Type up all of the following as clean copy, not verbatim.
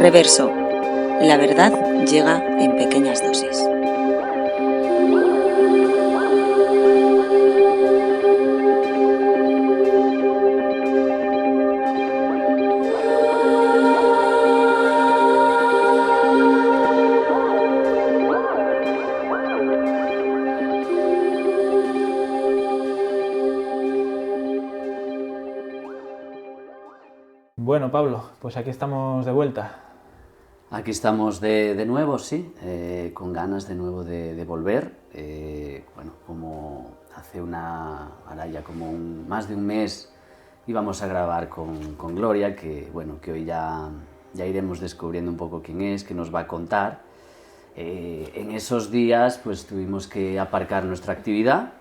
Reverso. La verdad llega en pequeñas dosis. Bueno, Pablo, pues aquí estamos de vuelta. Aquí estamos de nuevo, sí, con ganas de nuevo de volver. Bueno, como hace ahora ya como más de un mes íbamos a grabar con Gloria, que bueno, que hoy ya iremos descubriendo un poco quién es, qué nos va a contar. En esos días pues tuvimos que aparcar nuestra actividad,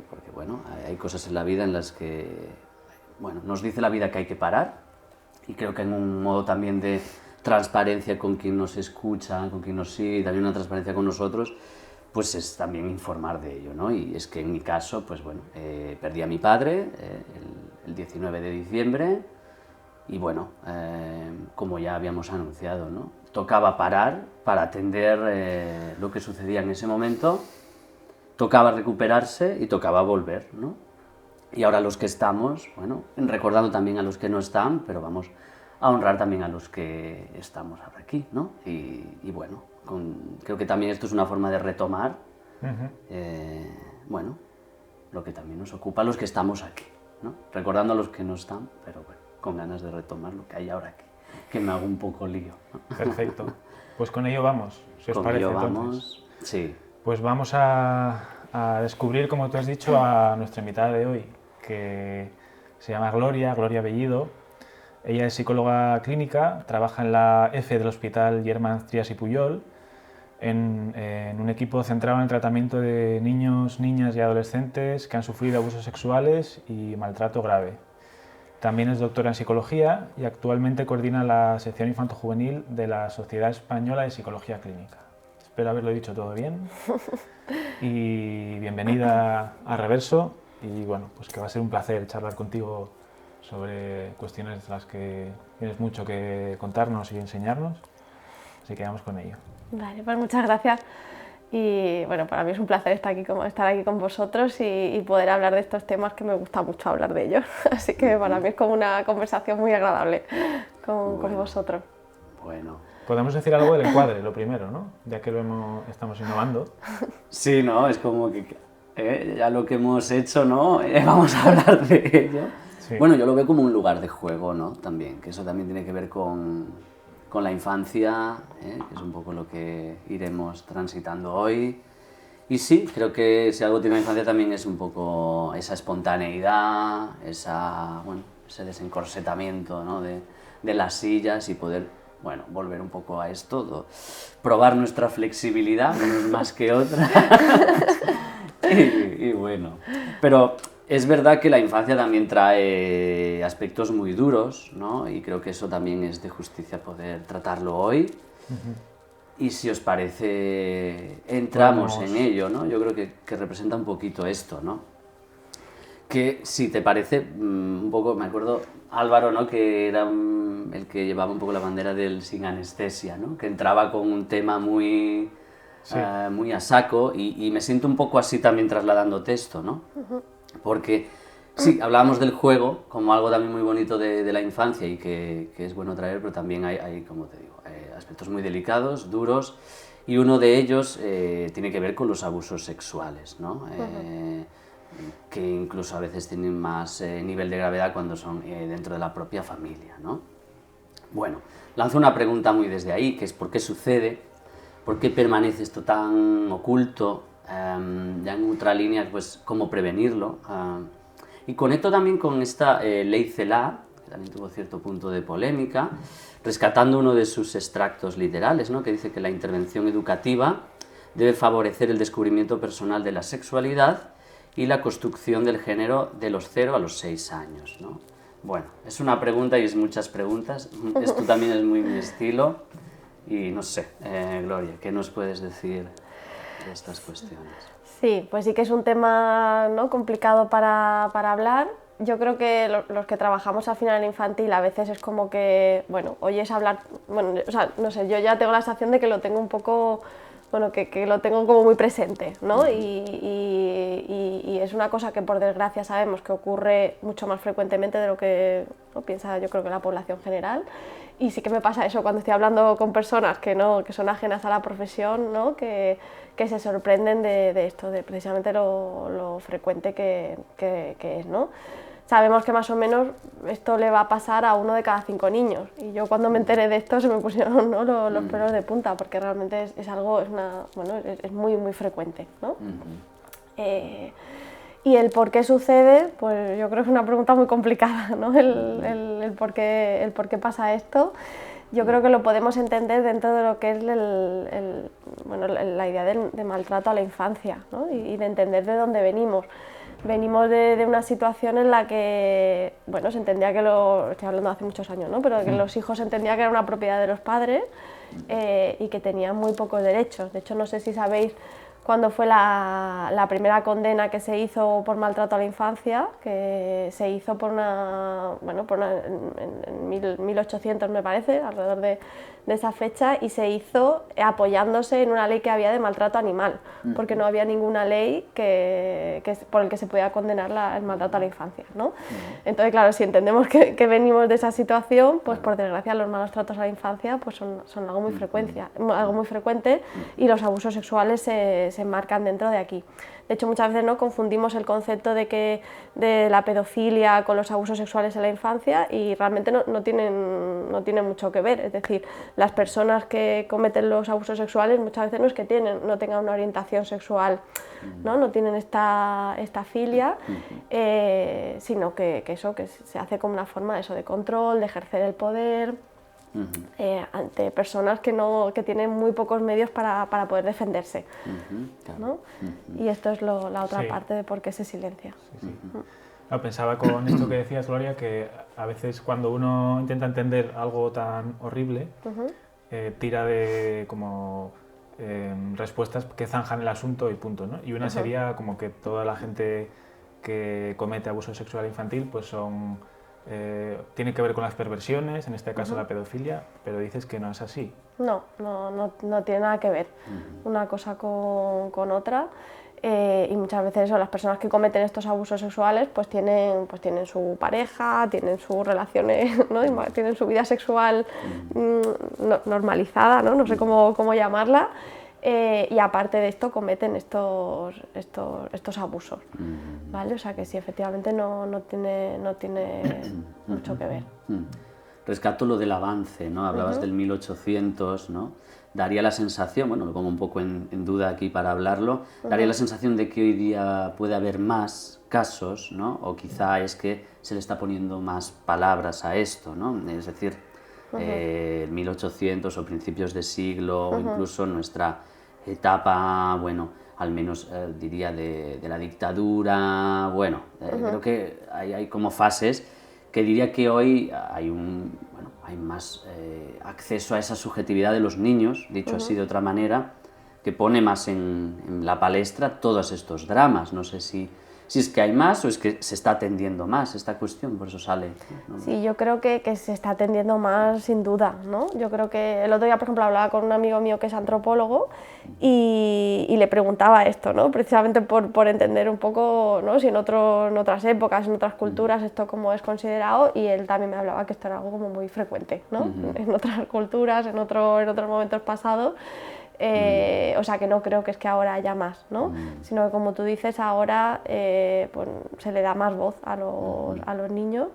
porque bueno, hay cosas en la vida en las que, bueno, nos dice la vida que hay que parar, y creo que en un modo también de transparencia con quien nos escucha, con quien nos sigue, y también una transparencia con nosotros, pues es también informar de ello, ¿no? Y es que en mi caso, pues bueno, perdí a mi padre el 19 de diciembre, y bueno, como ya habíamos anunciado, ¿no? Tocaba parar para atender lo que sucedía en ese momento, tocaba recuperarse y tocaba volver, ¿no? Y ahora los que estamos, bueno, recordando también a los que no están, pero vamos a honrar también a los que estamos ahora aquí, ¿no? Y bueno, creo que también esto es una forma de retomar, bueno, lo que también nos ocupa a los que estamos aquí, ¿no? Recordando a los que no están, pero bueno, con ganas de retomar lo que hay ahora aquí, que me hago un poco lío, ¿no? Perfecto. Pues con ello vamos, si os parece. Con ello vamos, entonces. Sí. Pues vamos a descubrir, como tú has dicho, a nuestra invitada de hoy, que se llama Gloria Bellido. Ella es psicóloga clínica, trabaja en la EFE del Hospital Germán Trias y Pujol, en un equipo centrado en el tratamiento de niños, niñas y adolescentes que han sufrido abusos sexuales y maltrato grave. También es doctora en psicología y actualmente coordina la sección infanto-juvenil de la Sociedad Española de Psicología Clínica. Espero haberlo dicho todo bien. Y bienvenida a Reverso. Y bueno, pues que va a ser un placer charlar contigo sobre cuestiones de las que tienes mucho que contarnos y enseñarnos. Así que vamos con ello. Vale, pues muchas gracias. Y bueno, para mí es un placer estar aquí con vosotros y poder hablar de estos temas que me gusta mucho hablar de ellos. Así que para mí es como una conversación muy agradable con vosotros. Bueno. Podemos decir algo del encuadre, lo primero, ¿no? Ya que estamos innovando. Sí, ¿no? Es como que ya lo que hemos hecho, ¿no? Vamos a hablar de ello. Sí. Bueno, yo lo veo como un lugar de juego, ¿no? También, que eso también tiene que ver con la infancia, que es un poco lo que iremos transitando hoy. Y sí, creo que si algo tiene la infancia también es un poco esa espontaneidad, ese desencorsetamiento, ¿no? de las sillas y poder, bueno, volver un poco a esto, probar nuestra flexibilidad, menos más que otra. y bueno, pero es verdad que la infancia también trae aspectos muy duros, ¿no? Y creo que eso también es de justicia poder tratarlo hoy. Y si os parece, entramos en ello, ¿no? Yo creo que representa un poquito esto, ¿no? Que si te parece, un poco, me acuerdo, Álvaro, ¿no? Que era el que llevaba un poco la bandera del sin anestesia, ¿no? Que entraba con un tema muy, sí. Muy a saco y me siento un poco así también trasladándote esto, ¿no? Porque sí, hablábamos del juego como algo también muy bonito de la infancia y que es bueno traer, pero también hay, como te digo, aspectos muy delicados, duros, y uno de ellos tiene que ver con los abusos sexuales, ¿no? Que incluso a veces tienen más nivel de gravedad cuando son dentro de la propia familia, ¿no? Bueno, lanzo una pregunta muy desde ahí, que es ¿por qué sucede? ¿Por qué permanece esto tan oculto? Ya en otra línea, pues, ¿cómo prevenirlo? Y conecto también con esta ley CELA, que también tuvo cierto punto de polémica, rescatando uno de sus extractos literales, ¿no? Que dice que la intervención educativa debe favorecer el descubrimiento personal de la sexualidad y la construcción del género de los 0 a los 6 años, ¿no? Bueno, es una pregunta y es muchas preguntas. Esto también es muy mi estilo. Y no sé, Gloria, ¿qué nos puedes decir de estas cuestiones? Sí, pues sí que es un tema, ¿no? complicado para hablar yo creo que los que trabajamos al final en infantil a veces es como que, bueno, oyes hablar, bueno, o sea, no sé, yo ya tengo la sensación de que lo tengo un poco, bueno, que lo tengo como muy presente, ¿no? Y es una cosa que por desgracia sabemos que ocurre mucho más frecuentemente de lo que, ¿no?, piensa yo creo que la población general. Y sí que me pasa eso cuando estoy hablando con personas que son ajenas a la profesión, ¿no?, que se sorprenden de esto, de precisamente lo frecuente que es, ¿no? Sabemos que más o menos esto le va a pasar a 1 de cada 5 niños. Y yo cuando me enteré de esto se me pusieron, ¿no?, los pelos de punta, porque realmente es algo, es muy, muy frecuente, ¿no? Y el por qué sucede, pues yo creo que es una pregunta muy complicada, ¿no? El por qué pasa esto. Yo creo que lo podemos entender dentro de lo que es la idea de maltrato a la infancia, ¿no? Y de entender de dónde venimos. Venimos de una situación en la que, bueno, se entendía que estoy hablando de hace muchos años, ¿no?, pero que los hijos se entendía que era una propiedad de los padres y que tenían muy pocos derechos. De hecho, no sé si sabéis cuándo fue la primera condena que se hizo por maltrato a la infancia, que se hizo en 1800 me parece, alrededor de esa fecha, y se hizo apoyándose en una ley que había de maltrato animal, porque no había ninguna ley por el que se podía condenar el maltrato a la infancia, ¿no? Entonces, claro, si entendemos que venimos de esa situación, pues por desgracia los malos tratos a la infancia pues son algo muy frecuente, y los abusos sexuales se enmarcan dentro de aquí. De hecho, muchas veces, ¿no?, confundimos el concepto de la pedofilia con los abusos sexuales en la infancia, y realmente no tienen mucho que ver. Es decir, las personas que cometen los abusos sexuales muchas veces no es que no tengan una orientación sexual, no tienen esta filia, sino que se hace como una forma de control, de ejercer el poder ante personas que tienen muy pocos medios para poder defenderse, ¿no? Y esto es la otra parte de por qué se silencia. No, pensaba con esto que decías, Gloria, que a veces cuando uno intenta entender algo tan horrible, tira de como respuestas que zanjan el asunto y punto, ¿no? Y una sería como que toda la gente que comete abuso sexual infantil pues tiene que ver con las perversiones, en este caso la pedofilia, pero dices que no es así. No tiene nada que ver una cosa con otra. Y muchas veces las personas que cometen estos abusos sexuales pues tienen su pareja, tienen sus relaciones, ¿no?, tienen su vida sexual normalizada, no sé cómo llamarla, y aparte de esto cometen estos abusos, ¿vale? O sea que sí, efectivamente no tiene mucho que ver. Rescato lo del avance, ¿no? Hablabas del 1800, ¿no? Daría la sensación, bueno, lo pongo un poco en duda aquí para hablarlo, daría la sensación de que hoy día puede haber más casos, ¿no? O quizá es que se le está poniendo más palabras a esto, ¿no? Es decir, 1800 o principios de siglo, o incluso nuestra etapa, bueno, al menos diría de la dictadura, bueno, creo que hay como fases que diría que hoy hay más acceso a esa subjetividad de los niños, dicho así de otra manera, que pone más en la palestra todos estos dramas. No sé si es que hay más o es que se está atendiendo más esta cuestión, por eso sale, ¿no? Sí, yo creo que se está atendiendo más sin duda, ¿no? Yo creo que el otro día, por ejemplo, hablaba con un amigo mío que es antropólogo y le preguntaba esto, ¿no? Precisamente por entender un poco, ¿no?, si en otras épocas, en otras culturas esto cómo es considerado, y él también me hablaba que esto era algo como muy frecuente, ¿no? En otras culturas, en otros momentos pasados. O sea que no creo que es que ahora haya más, ¿no? Sino que, como tú dices, ahora pues, se le da más voz a los niños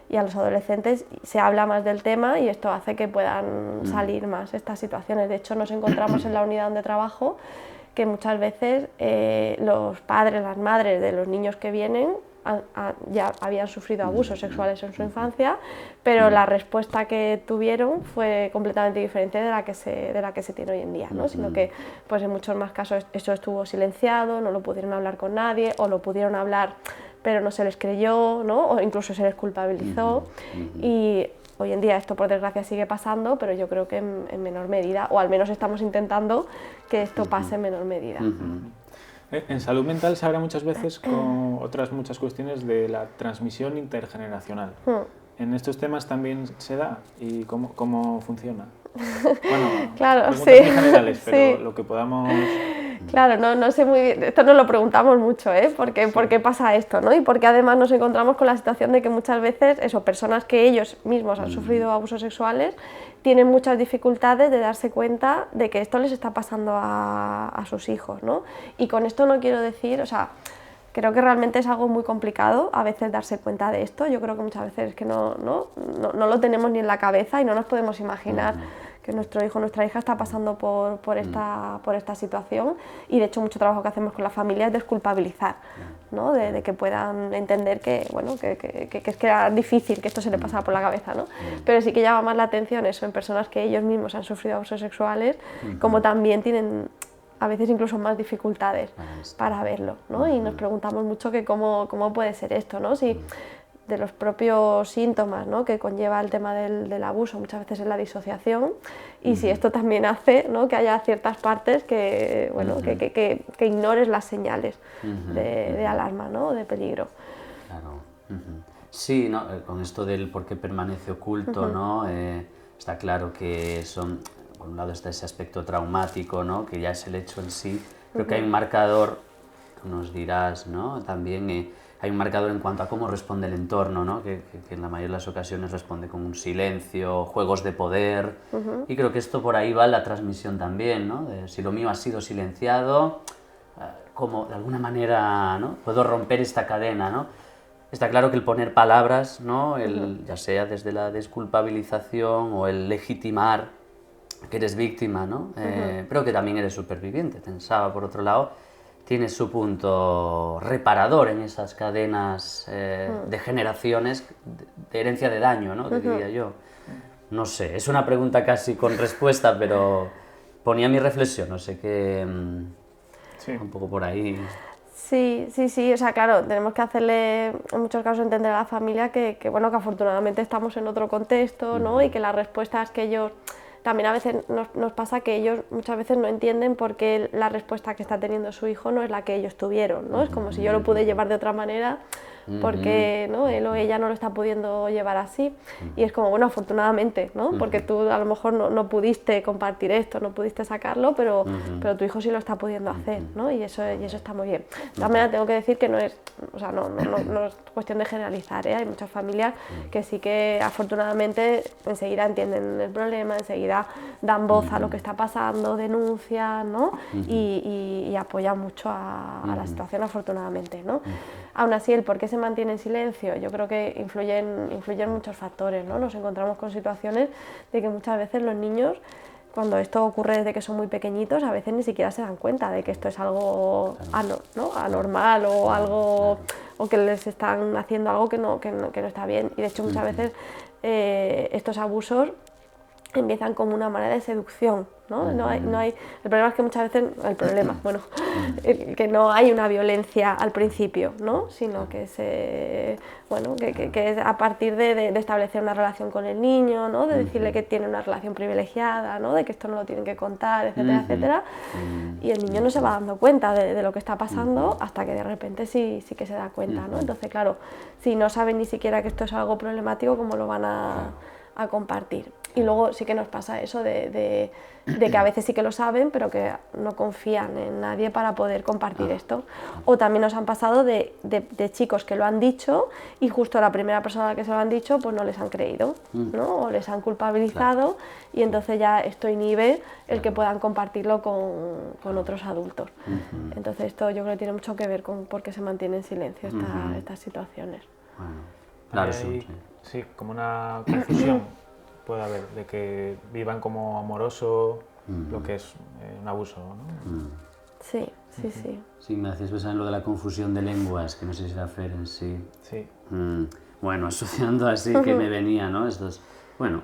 y a los adolescentes, se habla más del tema y esto hace que puedan salir más estas situaciones. De hecho, nos encontramos en la unidad donde trabajo que muchas veces los padres, las madres de los niños que vienen ya habían sufrido abusos sexuales en su infancia, pero la respuesta que tuvieron fue completamente diferente de la que se tiene hoy en día, ¿no? Sino que pues en muchos más casos eso estuvo silenciado, no lo pudieron hablar con nadie, o lo pudieron hablar pero no se les creyó, ¿no? O incluso se les culpabilizó. Y hoy en día esto por desgracia sigue pasando, pero yo creo que en menor medida, o al menos estamos intentando que esto pase en menor medida. En salud mental se habla muchas veces con otras muchas cuestiones de la transmisión intergeneracional. ¿En estos temas también se da? ¿Y cómo funciona? Bueno, claro, preguntas sí. muy generales, pero Sí. lo que podamos... Claro, no sé muy bien, esto nos lo preguntamos mucho, ¿eh? ¿Por qué pasa esto, ¿no? Y porque además nos encontramos con la situación de que muchas veces, personas que ellos mismos han sufrido abusos sexuales, tienen muchas dificultades de darse cuenta de que esto les está pasando a sus hijos, ¿no? Y con esto no quiero decir, o sea, creo que realmente es algo muy complicado a veces darse cuenta de esto. Yo creo que muchas veces es que no lo tenemos ni en la cabeza y no nos podemos imaginar que nuestro hijo o nuestra hija está pasando por esta situación, y de hecho mucho trabajo que hacemos con la familia es desculpabilizar, ¿no? de que puedan entender que, bueno, que es que era difícil que esto se le pasara por la cabeza, ¿no? Pero sí que llama más la atención eso en personas que ellos mismos han sufrido abusos sexuales, como también tienen a veces incluso más dificultades para verlo, ¿no? Y nos preguntamos mucho que cómo puede ser esto, ¿no? Si de los propios síntomas, ¿no?, que conlleva el tema del abuso, muchas veces es la disociación, y si esto también hace, ¿no?, que haya ciertas partes que, bueno, que ignores las señales de alarma, ¿no?, de peligro. Claro. Sí, ¿no? Con esto del por qué permanece oculto, ¿no? Está claro que son, por un lado está ese aspecto traumático, ¿no?, que ya es el hecho en sí. Creo que hay un marcador, tú nos dirás, ¿no?, también hay un marcador en cuanto a cómo responde el entorno, ¿no?, que en la mayoría de las ocasiones responde con un silencio, juegos de poder, y creo que esto por ahí va la transmisión también, ¿no?, de si lo mío ha sido silenciado, cómo de alguna manera, ¿no?, puedo romper esta cadena, ¿no? Está claro que el poner palabras, ¿no?, ya sea desde la desculpabilización o el legitimar que eres víctima, ¿no?, pero que también eres superviviente. Pensaba, por otro lado, tiene su punto reparador en esas cadenas de generaciones de herencia de daño, ¿no?, diría yo. No sé, es una pregunta casi con respuesta, pero ponía mi reflexión, no sé qué... Sí. Un poco por ahí... Sí, o sea, claro, tenemos que hacerle en muchos casos entender a la familia que bueno, que afortunadamente estamos en otro contexto, ¿no? Y que las respuestas que ellos... También a veces nos pasa que ellos muchas veces no entienden por qué la respuesta que está teniendo su hijo no es la que ellos tuvieron, ¿no? Es como si yo lo pude llevar de otra manera, porque, ¿no?, él o ella no lo está pudiendo llevar así. Y es como, bueno, afortunadamente, ¿no?, porque tú a lo mejor no pudiste compartir esto, no pudiste sacarlo, pero tu hijo sí lo está pudiendo hacer, ¿no? Y eso está muy bien. También tengo que decir que no es, o sea, no es cuestión de generalizar, ¿eh? Hay muchas familias que sí que afortunadamente enseguida entienden el problema, enseguida dan voz a lo que está pasando, denuncian, ¿no? Y apoyan mucho a la situación, afortunadamente, ¿no? Aún así, el por qué se mantiene en silencio, yo creo que influyen muchos factores, ¿no? Nos encontramos con situaciones de que muchas veces los niños, cuando esto ocurre desde que son muy pequeñitos, a veces ni siquiera se dan cuenta de que esto es algo anormal o algo, o que les están haciendo algo que no está bien. Y de hecho muchas veces estos abusos empiezan como una manera de seducción, ¿no? No hay, el problema es que muchas veces, que no hay una violencia al principio, ¿no? Sino que que es a partir de establecer una relación con el niño, ¿no? De decirle que tiene una relación privilegiada, ¿no? De que esto no lo tienen que contar, etcétera, etcétera. Y el niño no se va dando cuenta de lo que está pasando hasta que de repente sí que se da cuenta, ¿no? Entonces, claro, si no saben ni siquiera que esto es algo problemático, ¿cómo lo van a compartir? Y luego sí que nos pasa eso de que a veces sí que lo saben, pero que no confían en nadie para poder compartir esto. O también nos han pasado de chicos que lo han dicho y justo la primera persona a la que se lo han dicho pues no les han creído, ¿no? O les han culpabilizado, y entonces ya esto inhibe el que puedan compartirlo con otros adultos. Entonces esto yo creo que tiene mucho que ver con por qué se mantiene en silencio estas situaciones. Bueno, claro, sí, como una confusión puede haber, de que vivan como amoroso lo que es un abuso, ¿no? Sí. Sí, me hacías pensar en lo de la confusión de lenguas, que no sé si era Fer en sí. Sí. Bueno, asociando así que me venía, ¿no? Bueno,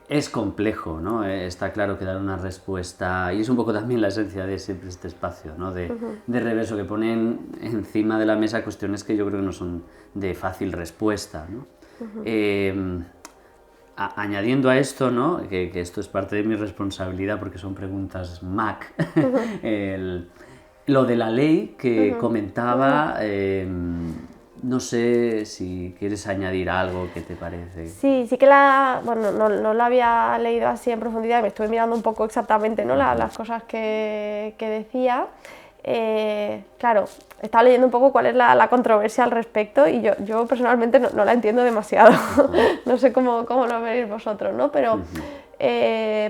es complejo, ¿no? Está claro que dar una respuesta, y es un poco también la esencia de siempre este espacio, ¿no? De reverso, que ponen encima de la mesa cuestiones que yo creo que no son de fácil respuesta, ¿no? Añadiendo a esto, ¿no?, que esto es parte de mi responsabilidad porque son preguntas MAC, lo de la ley que comentaba, no sé si quieres añadir algo que te parece. Sí, sí que bueno, no la había leído así en profundidad, me estuve mirando un poco exactamente, ¿no? las cosas que decía. Claro, estaba leyendo un poco cuál es la controversia al respecto y yo personalmente no la entiendo demasiado. No sé cómo lo veréis vosotros, ¿no? Pero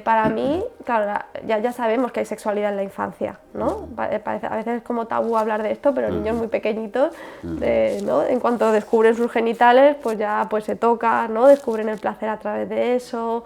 para mí, claro, ya sabemos que hay sexualidad en la infancia, ¿no? Parece, a veces es como tabú hablar de esto, pero niños muy pequeñitos, ¿no? En cuanto descubren sus genitales, pues ya pues se toca, ¿no? Descubren el placer a través de eso.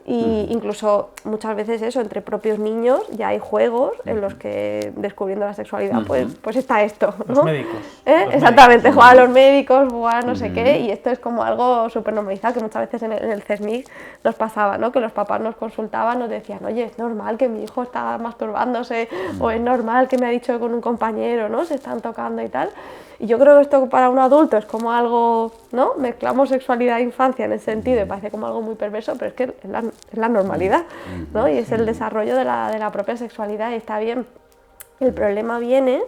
Y incluso muchas veces eso, entre propios niños ya hay juegos en los que descubriendo la sexualidad pues está esto, ¿no? Los médicos. Exactamente, jugar a los médicos, jugar no sé qué, y esto es como algo súper normalizado que muchas veces en el CESMIC nos pasaba, ¿no? Que los papás nos consultaban, nos decían, oye, es normal que mi hijo está masturbándose o es normal que me ha dicho que con un compañero, ¿no? Se están tocando y tal. Y yo creo que esto para un adulto es como algo, ¿no? Mezclamos sexualidad e infancia en ese sentido y parece como algo muy perverso, pero es que es la normalidad, ¿no? Y es el desarrollo de la propia sexualidad y está bien. El problema viene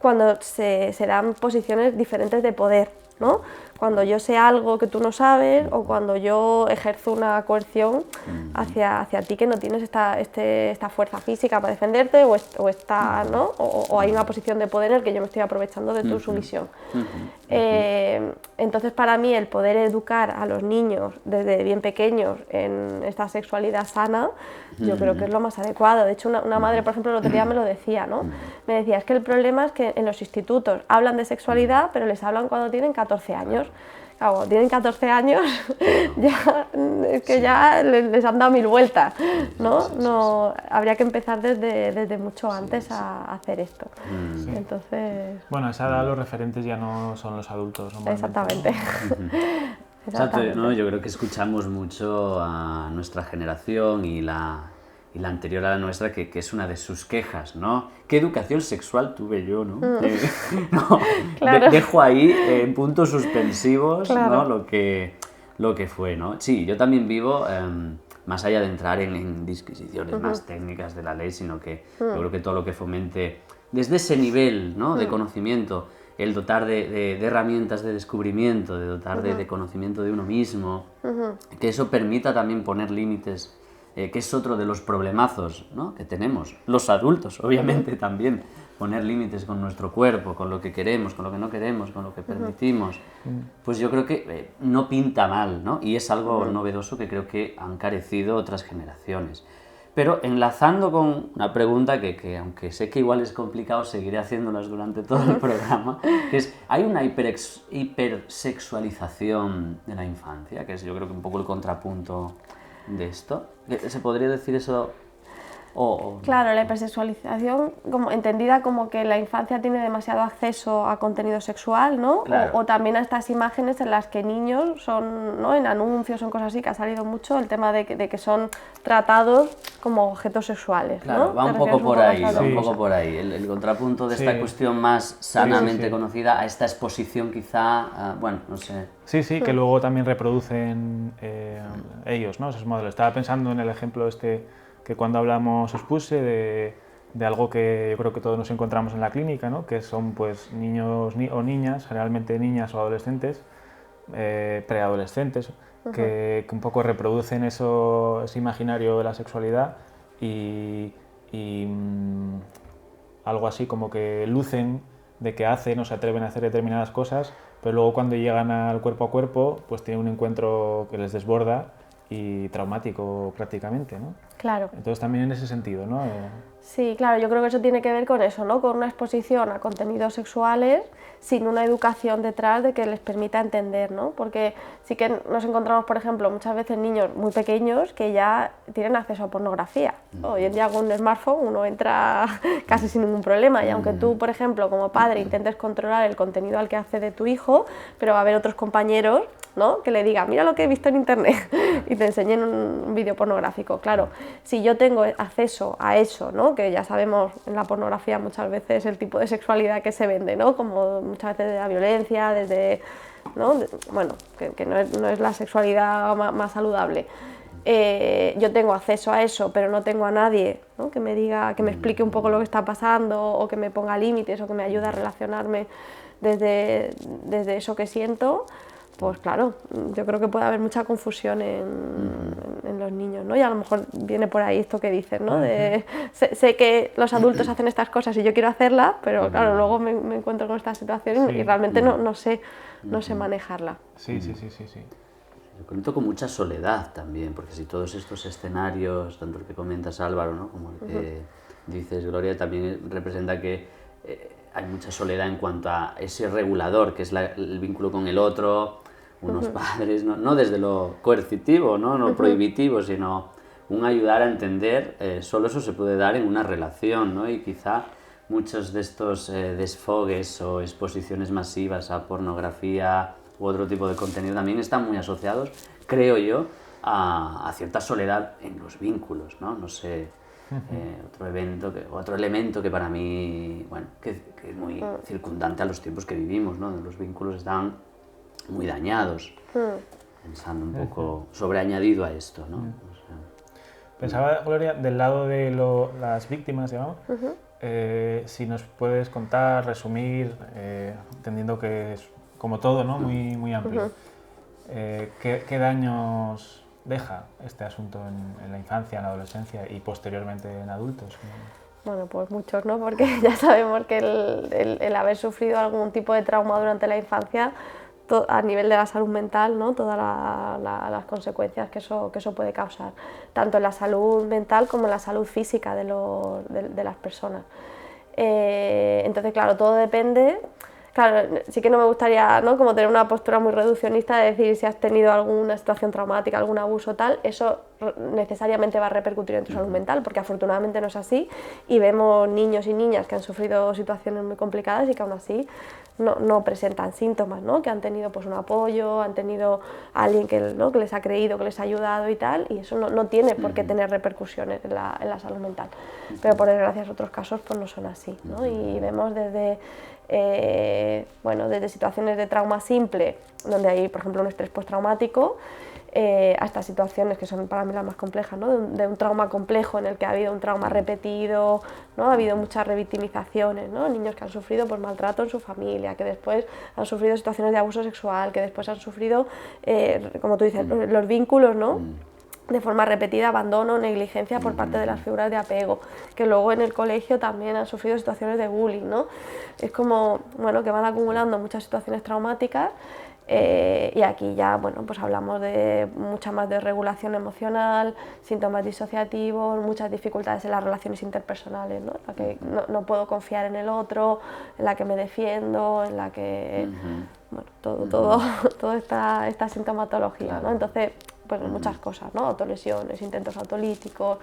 cuando se dan posiciones diferentes de poder, ¿no? Cuando yo sé algo que tú no sabes o cuando yo ejerzo una coerción hacia ti que no tienes esta fuerza física para defenderte o esta, ¿no? O hay una posición de poder en el que yo me estoy aprovechando de tu sumisión. Entonces para mí el poder educar a los niños desde bien pequeños en esta sexualidad sana, yo creo que es lo más adecuado. De hecho una madre, por ejemplo, el otro día me lo decía, ¿no? Me decía, es que el problema es que en los institutos hablan de sexualidad, pero les hablan cuando tienen 14 años. Claro, cuando tienen 14 años, ya, es que ya les han dado 1000 vueltas, ¿no? No, habría que empezar desde mucho antes a hacer esto. Entonces... Bueno, a esa edad los referentes ya no son los adultos. Exactamente. Exacto, ¿no? Yo creo que escuchamos mucho a nuestra generación y la anterior a la nuestra, que es una de sus quejas, ¿no? ¿Qué educación sexual tuve yo, no? No, claro. Dejo ahí en puntos suspensivos, claro. ¿no? Lo que fue, ¿no? Sí, yo también vivo, más allá de entrar en disquisiciones más técnicas de la ley, sino que yo creo que todo lo que fomente, desde ese nivel, ¿no? De conocimiento, el dotar de herramientas de descubrimiento, de dotar de conocimiento de uno mismo, que eso permita también poner límites, que es otro de los problemazos, ¿no? Que tenemos, los adultos, obviamente también, poner límites con nuestro cuerpo, con lo que queremos, con lo que no queremos, con lo que permitimos, pues yo creo que no pinta mal, ¿no? Y es algo novedoso que creo que han carecido otras generaciones. Pero enlazando con una pregunta que aunque sé que igual es complicado, seguiré haciéndolas durante todo el programa, que es, ¿hay una hipersexualización de la infancia? Que es yo creo que un poco el contrapunto de esto. ¿Se podría decir eso? Claro, la hipersexualización entendida como que la infancia tiene demasiado acceso a contenido sexual, ¿no? Claro. O también a estas imágenes en las que niños son, ¿no? En anuncios, en cosas así, que ha salido mucho el tema de que son tratados como objetos sexuales, claro, ¿no? va un poco por ahí, Sí. un poco por ahí. El contrapunto de esta cuestión más sanamente conocida a esta exposición quizá, bueno, no sé. Sí, que luego también reproducen ellos, ¿no? Esos modelos. Estaba pensando en el ejemplo que cuando hablamos os puse de algo que yo creo que todos nos encontramos en la clínica, ¿no? Que son pues niños o niñas, generalmente niñas o adolescentes, preadolescentes, que un poco reproducen ese imaginario de la sexualidad y algo así como que lucen de que hacen o se atreven a hacer determinadas cosas, pero luego cuando llegan al cuerpo a cuerpo pues tienen un encuentro que les desborda y traumático prácticamente, ¿no? Claro. Entonces también en ese sentido, ¿no? Sí, claro, yo creo que eso tiene que ver con eso, ¿no? Con una exposición a contenidos sexuales sin una educación detrás de que les permita entender, ¿no? Porque sí que nos encontramos, por ejemplo, muchas veces niños muy pequeños que ya tienen acceso a pornografía. Hoy en día con un smartphone uno entra casi sin ningún problema y aunque tú, por ejemplo, como padre intentes controlar el contenido al que accede tu hijo, pero va a haber otros compañeros, ¿no? Que le digan, mira lo que he visto en internet y te enseñen un vídeo pornográfico. Claro, si yo tengo acceso a eso, ¿no? Que ya sabemos en la pornografía muchas veces el tipo de sexualidad que se vende, ¿no? Como muchas veces de la violencia, desde, ¿no? Bueno, que no es la sexualidad más saludable. yo tengo acceso a eso, pero no tengo a nadie, ¿no?, que me diga, que me explique un poco lo que está pasando, o que me ponga límites, o que me ayude a relacionarme desde eso que siento, pues claro, yo creo que puede haber mucha confusión en los niños, ¿no? Y a lo mejor viene por ahí esto que dices, ¿no? Sé que los adultos hacen estas cosas y yo quiero hacerlas, pero claro, luego me encuentro con esta situación y realmente no sé manejarla. Sí. Yo conecto con mucha soledad también, porque si todos estos escenarios, tanto el que comentas Álvaro, ¿no?, como el que dices Gloria, también representa que hay mucha soledad en cuanto a ese regulador, que es el vínculo con el otro, unos padres, no desde lo coercitivo, no prohibitivo, sino un ayudar a entender, solo eso se puede dar en una relación, ¿no? Y quizá muchos de estos desfogues o exposiciones masivas a pornografía u otro tipo de contenido también están muy asociados, creo yo, a cierta soledad en los vínculos, ¿no? No sé, otro elemento que para mí, bueno, que es muy circundante a los tiempos que vivimos, ¿no? Los vínculos están muy dañados, pensando un poco sobreañadido a esto, ¿no? O sea, Pensaba, Gloria, del lado de las víctimas, digamos, si nos puedes contar, resumir, entendiendo que es como todo, ¿no?, muy amplio, ¿qué daños deja este asunto en la infancia, en la adolescencia y posteriormente en adultos? Bueno, pues muchos, ¿no? Porque ya sabemos que el haber sufrido algún tipo de trauma durante la infancia, a nivel de la salud mental, ¿no?, todas las consecuencias que eso puede causar, tanto en la salud mental como en la salud física de las personas. Entonces, claro, todo depende. Claro, sí que no me gustaría, ¿no?, como tener una postura muy reduccionista de decir si has tenido alguna situación traumática, algún abuso tal, eso necesariamente va a repercutir en tu salud mental, porque afortunadamente no es así, y vemos niños y niñas que han sufrido situaciones muy complicadas y que aún así no presentan síntomas, ¿no?, que han tenido pues un apoyo, han tenido a alguien ¿no?, que les ha creído, que les ha ayudado y tal, y eso no tiene por qué tener repercusiones en la salud mental. Pero por desgracia en otros casos pues no son así, ¿no? Y vemos desde situaciones de trauma simple, donde hay, por ejemplo, un estrés postraumático, hasta situaciones que son para mí las más complejas, ¿no?, de un trauma complejo en el que ha habido un trauma repetido, ¿no?, ha habido muchas revictimizaciones, ¿no?, niños que han sufrido pues, maltrato en su familia, que después han sufrido situaciones de abuso sexual, que después han sufrido, como tú dices, los vínculos, ¿no?, de forma repetida, abandono, negligencia por parte de las figuras de apego, que luego en el colegio también han sufrido situaciones de bullying, ¿no? Es como, bueno, que van acumulando muchas situaciones traumáticas, y aquí ya, bueno, pues hablamos de mucha más desregulación emocional, síntomas disociativos, muchas dificultades en las relaciones interpersonales, ¿no?, en la que no puedo confiar en el otro, en la que me defiendo, en la que, bueno, toda esta sintomatología, ¿no? Entonces, pues muchas cosas, ¿no?, autolesiones, intentos autolíticos,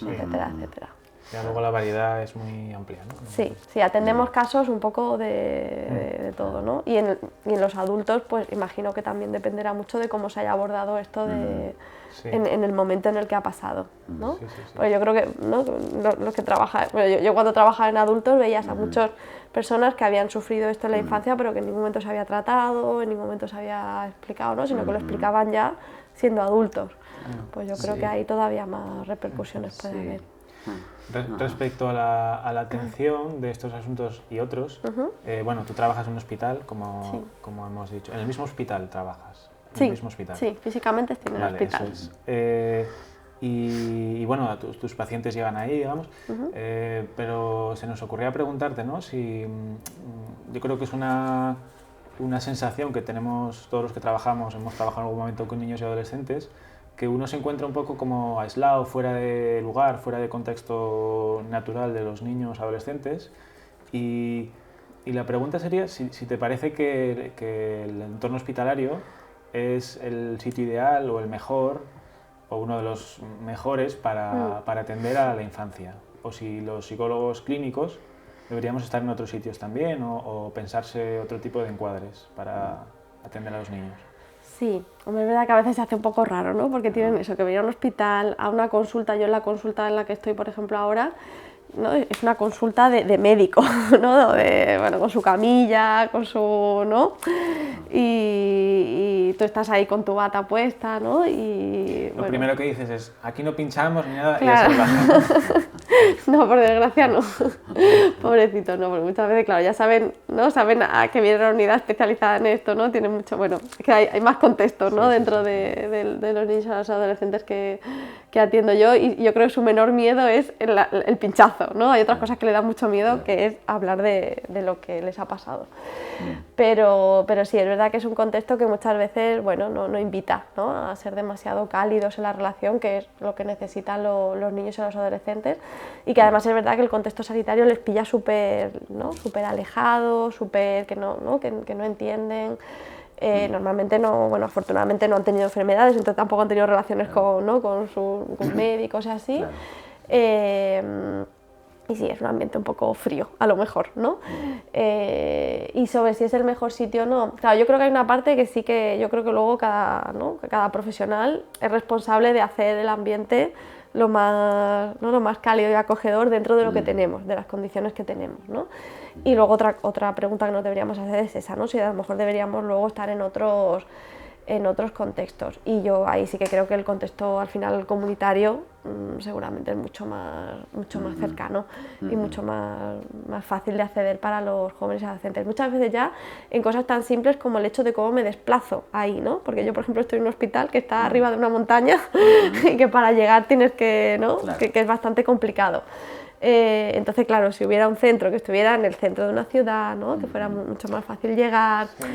etcétera, etcétera. Ya luego la variedad es muy amplia, ¿no? Sí, atendemos casos un poco de todo, ¿no? Y en los adultos, pues imagino que también dependerá mucho de cómo se haya abordado esto en el momento en el que ha pasado, ¿no? Pues yo creo que, ¿no?, los que trabajan, bueno, yo cuando trabajaba en adultos veías a muchas personas que habían sufrido esto en la infancia, pero que en ningún momento se había tratado, en ningún momento se había explicado, ¿no?, sino que lo explicaban ya siendo adultos. Pues yo creo que ahí todavía más repercusiones puede haber. Respecto a la atención de estos asuntos y otros, bueno, tú trabajas en un hospital, como hemos dicho. ¿En el mismo hospital trabajas? ¿En el mismo hospital? Sí, físicamente estoy en el hospital. Eso es. Y bueno, tus pacientes llegan ahí, digamos, pero se nos ocurría preguntarte, ¿no?, si yo creo que es una sensación que tenemos todos los que trabajamos, hemos trabajado en algún momento con niños y adolescentes, que uno se encuentra un poco como aislado, fuera de lugar, fuera de contexto natural de los niños adolescentes, y la pregunta sería si te parece que el entorno hospitalario es el sitio ideal o el mejor o uno de los mejores para atender a la infancia, o si los psicólogos clínicos deberíamos estar en otros sitios también, o pensarse otro tipo de encuadres para atender a los niños. Sí, hombre, es verdad que a veces se hace un poco raro, ¿no?, porque tienen eso, que venir a un hospital, a una consulta. Yo en la consulta en la que estoy, por ejemplo, ahora, ¿no? Es una consulta de médico, ¿no? Bueno, con su camilla, con su, ¿no? Y tú estás ahí con tu bata puesta, ¿no? Y, Lo primero que dices es, aquí no pinchamos ni nada, claro. y ya se va. No, por desgracia no. Pobrecitos, no, porque muchas veces, claro, ya saben, ¿no? Saben a que viene una unidad especializada en esto, ¿no? Tienen mucho, bueno, es que hay más contextos, ¿no? Dentro de los niños y los adolescentes que atiendo yo, y yo creo que su menor miedo es el pinchazo, ¿no? Hay otras cosas que le dan mucho miedo, que es hablar de lo que les ha pasado. Pero sí, es verdad que es un contexto que muchas veces, bueno, no invita, ¿no? A ser demasiado cálidos en la relación, que es lo que necesitan los niños y los adolescentes, y que además es verdad que el contexto sanitario les pilla súper, ¿no? Súper alejados, súper que no entienden. Normalmente no, bueno, afortunadamente no han tenido enfermedades, entonces tampoco han tenido relaciones con médicos y así. Claro. Y sí, es un ambiente un poco frío, a lo mejor, ¿no? Y sobre si es el mejor sitio o no, claro, yo creo que hay una parte que sí que yo creo que luego cada profesional es responsable de hacer el ambiente lo más cálido y acogedor dentro de lo que tenemos, de las condiciones que tenemos, ¿no? Y luego otra pregunta que nos deberíamos hacer es esa, ¿no? Si a lo mejor deberíamos luego estar en otros contextos, y yo ahí sí que creo que el contexto al final comunitario seguramente es mucho más cercano y mucho más fácil de acceder para los jóvenes y adolescentes. Muchas veces ya en cosas tan simples como el hecho de cómo me desplazo ahí, ¿no? Porque yo, por ejemplo, estoy en un hospital que está arriba de una montaña y que para llegar tienes que, ¿no? Claro. que es bastante complicado. Entonces, claro, si hubiera un centro que estuviera en el centro de una ciudad, ¿no? Que fuera mucho más fácil llegar, sí.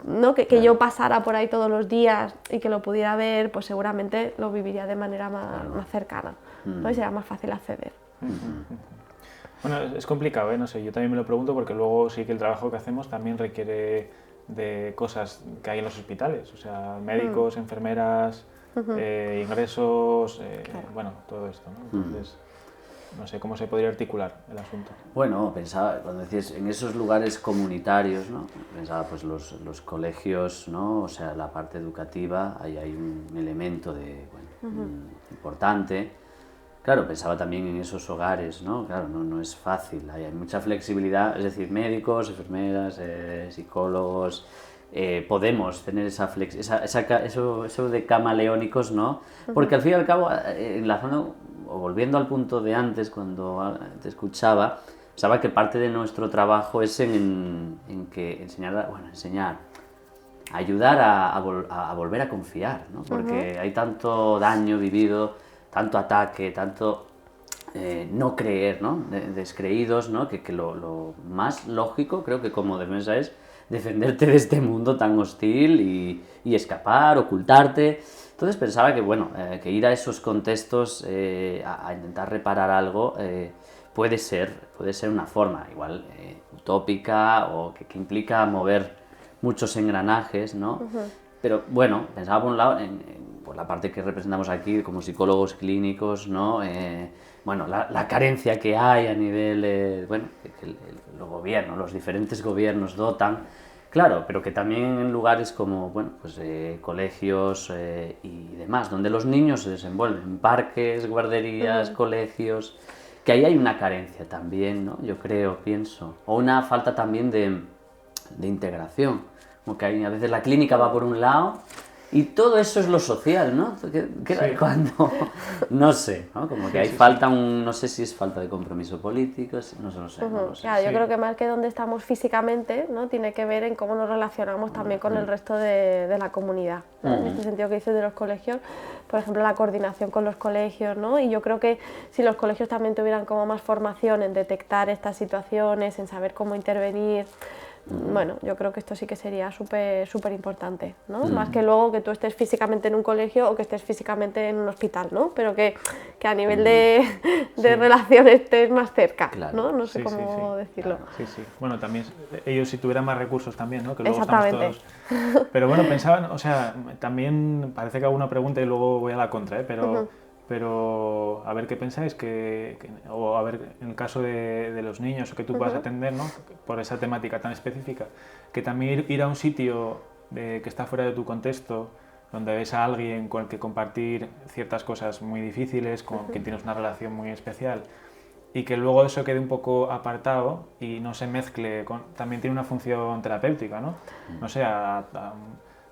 ¿no? Que yo pasara por ahí todos los días y que lo pudiera ver, pues seguramente lo viviría de manera más cercana, ¿no? Y sería más fácil acceder. Bueno, es complicado, ¿eh? No sé, yo también me lo pregunto porque luego sí que el trabajo que hacemos también requiere de cosas que hay en los hospitales, o sea, médicos, enfermeras, ingresos, claro. Bueno, todo esto, ¿no? Entonces, no sé cómo se podría articular el asunto. Bueno, pensaba, cuando decías en esos lugares comunitarios, ¿no? Pensaba pues los colegios, ¿no? O sea, la parte educativa, ahí hay un elemento importante. Claro, pensaba también en esos hogares, ¿no? Claro, no es fácil, hay mucha flexibilidad, es decir, médicos, enfermeras, psicólogos, podemos tener eso de camaleónicos, ¿no? Porque al fin y al cabo, enlazando o volviendo al punto de antes, cuando te escuchaba, pensaba que parte de nuestro trabajo es en que enseñar, ayudar a volver a confiar, ¿no? Porque hay tanto daño vivido, tanto ataque, tanto no creer, ¿no? Descreídos, ¿no? Que lo más lógico, creo que como defensa es defenderte de este mundo tan hostil y escapar, ocultarte. Entonces pensaba que, bueno, que ir a esos contextos a intentar reparar algo puede ser una forma igual utópica o que implica mover muchos engranajes, ¿no? Pero bueno, pensaba por un lado por la parte que representamos aquí como psicólogos clínicos, ¿no? Bueno, la carencia que hay a nivel, que los gobiernos, los diferentes gobiernos dotan. Claro, pero que también en lugares como, bueno, pues colegios y demás, donde los niños se desenvuelven, parques, guarderías, colegios, que ahí hay una carencia también, ¿no? Yo pienso, o una falta también de integración, como que a veces la clínica va por un lado y todo eso es lo social, ¿no? ¿Qué sí. Cuando, no sé, ¿no? Como que hay falta no sé si es falta de compromiso político, no lo sé. Claro, yo creo que más que donde estamos físicamente, ¿no? Tiene que ver en cómo nos relacionamos también con el resto de la comunidad, ¿no? En este sentido que dices de los colegios, por ejemplo, la coordinación con los colegios, ¿no? Y yo creo que si los colegios también tuvieran como más formación en detectar estas situaciones, en saber cómo intervenir, bueno, yo creo que esto sí que sería súper importante, ¿no? Más que luego que tú estés físicamente en un colegio o que estés físicamente en un hospital, ¿no? Pero que a nivel de relación estés más cerca, claro. ¿no? No sé cómo decirlo. Claro. Sí. Bueno, también ellos si tuvieran más recursos también, ¿no? Que luego estamos todos... Pero bueno, pensaban, o sea, también parece que hago una pregunta y luego voy a la contra, ¿eh? Pero a ver qué pensáis, o a ver, en el caso de los niños que tú puedas atender, ¿no? Por esa temática tan específica, que también ir a un sitio que está fuera de tu contexto, donde ves a alguien con el que compartir ciertas cosas muy difíciles, con quien tienes una relación muy especial, y que luego eso quede un poco apartado y no se mezcle también tiene una función terapéutica, ¿no? No sé,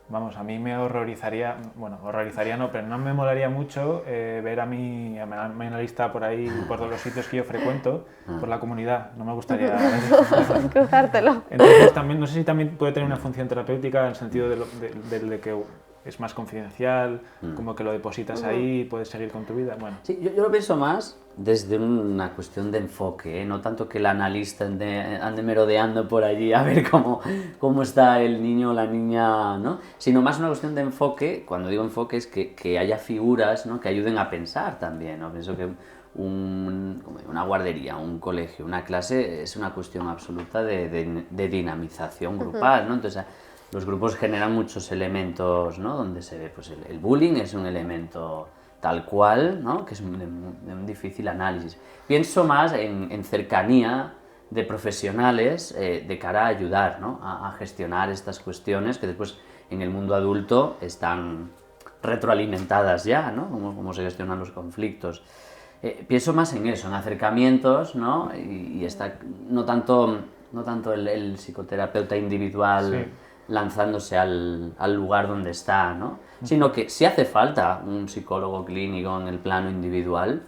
vamos, a mí me horrorizaría, bueno, horrorizaría no, pero no me molaría mucho ver a mi analista por ahí, por todos los sitios que yo frecuento, por la comunidad, no me gustaría cruzártelo. Entonces también, no sé si también puede tener una función terapéutica en el sentido de que es más confidencial, como que lo depositas ahí y puedes seguir con tu vida. Bueno. Sí, yo lo pienso más desde una cuestión de enfoque, ¿eh? No tanto que el analista ande merodeando por allí a ver cómo está el niño o la niña, ¿no? Sino más una cuestión de enfoque. Cuando digo enfoque es que haya figuras, ¿no? Que ayuden a pensar también, ¿no? Pienso que una guardería, un colegio, una clase es una cuestión absoluta de dinamización grupal, ¿no? Entonces, los grupos generan muchos elementos, ¿no? Donde se ve, pues el bullying es un elemento tal cual, ¿no? Que es de un difícil análisis. Pienso más en cercanía de profesionales de cara a ayudar, ¿no? a gestionar estas cuestiones que después en el mundo adulto están retroalimentadas ya, ¿no? Cómo se gestionan los conflictos. Pienso más en eso, en acercamientos, ¿no? Y no tanto el psicoterapeuta individual, sí, lanzándose al lugar donde está, ¿no? Sino que si hace falta un psicólogo clínico en el plano individual,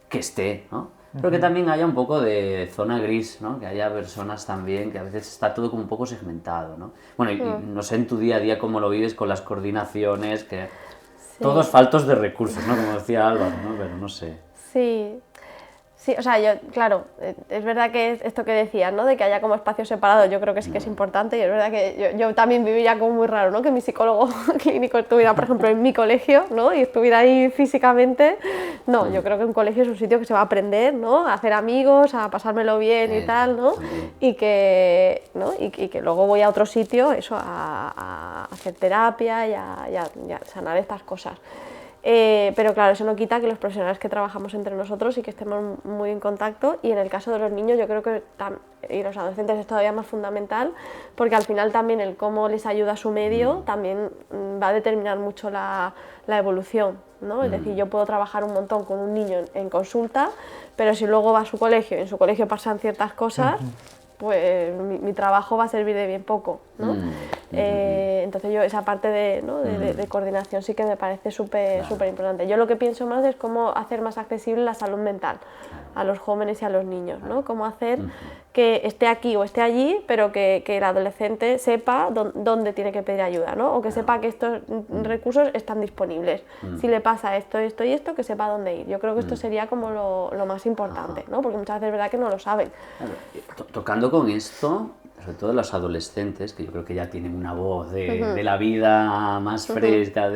que esté, ¿no? Pero que también haya un poco de zona gris, ¿no? Que haya personas también, que a veces está todo como un poco segmentado, ¿no? Bueno, y no sé en tu día a día cómo lo vives con las coordinaciones, que sí, todos faltos de recursos, ¿no? Como decía Álvaro, ¿no? Pero no sé. Sí. Sí, o sea, claro, es verdad que esto que decías, ¿no? De que haya como espacios separados, yo creo que sí que es importante y es verdad que yo también viviría como muy raro, ¿no? Que mi psicólogo clínico estuviera, por ejemplo, en mi colegio, ¿no? Y estuviera ahí físicamente. No, yo creo que un colegio es un sitio que se va a aprender, ¿no? A hacer amigos, a pasármelo bien y tal, ¿no? Y que luego voy a otro sitio, eso, a hacer terapia y a sanar estas cosas. Pero claro, eso no quita que los profesionales que trabajamos entre nosotros y que estemos muy en contacto, y en el caso de los niños yo creo que y los adolescentes es todavía más fundamental, porque al final también el cómo les ayuda su medio también va a determinar mucho la evolución, ¿no? Es decir, yo puedo trabajar un montón con un niño en consulta, pero si luego va a su colegio y en su colegio pasan ciertas cosas, pues mi trabajo va a servir de bien poco, ¿no? Entonces yo esa parte de coordinación sí que me parece súper importante. Yo lo que pienso más es cómo hacer más accesible la salud mental a los jóvenes y a los niños, ¿no? Cómo hacer que esté aquí o esté allí, pero que el adolescente sepa dónde tiene que pedir ayuda, ¿no? O que sepa que estos recursos están disponibles. Si le pasa esto y esto, que sepa dónde ir. Yo creo que esto sería como lo más importante, ¿no? Porque muchas veces es verdad que no lo saben. Claro. Tocando con esto, sobre todo los adolescentes, que yo creo que ya tienen una voz de la vida más fresca,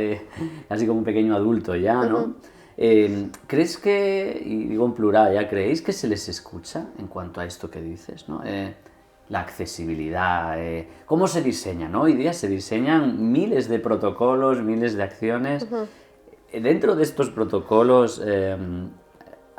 casi como un pequeño adulto ya, ¿no? ¿Crees que, y digo en plural, ya creéis que se les escucha en cuanto a esto que dices, ¿no? La accesibilidad, cómo se diseña, ¿no? Hoy día se diseñan miles de protocolos, miles de acciones. Dentro de estos protocolos,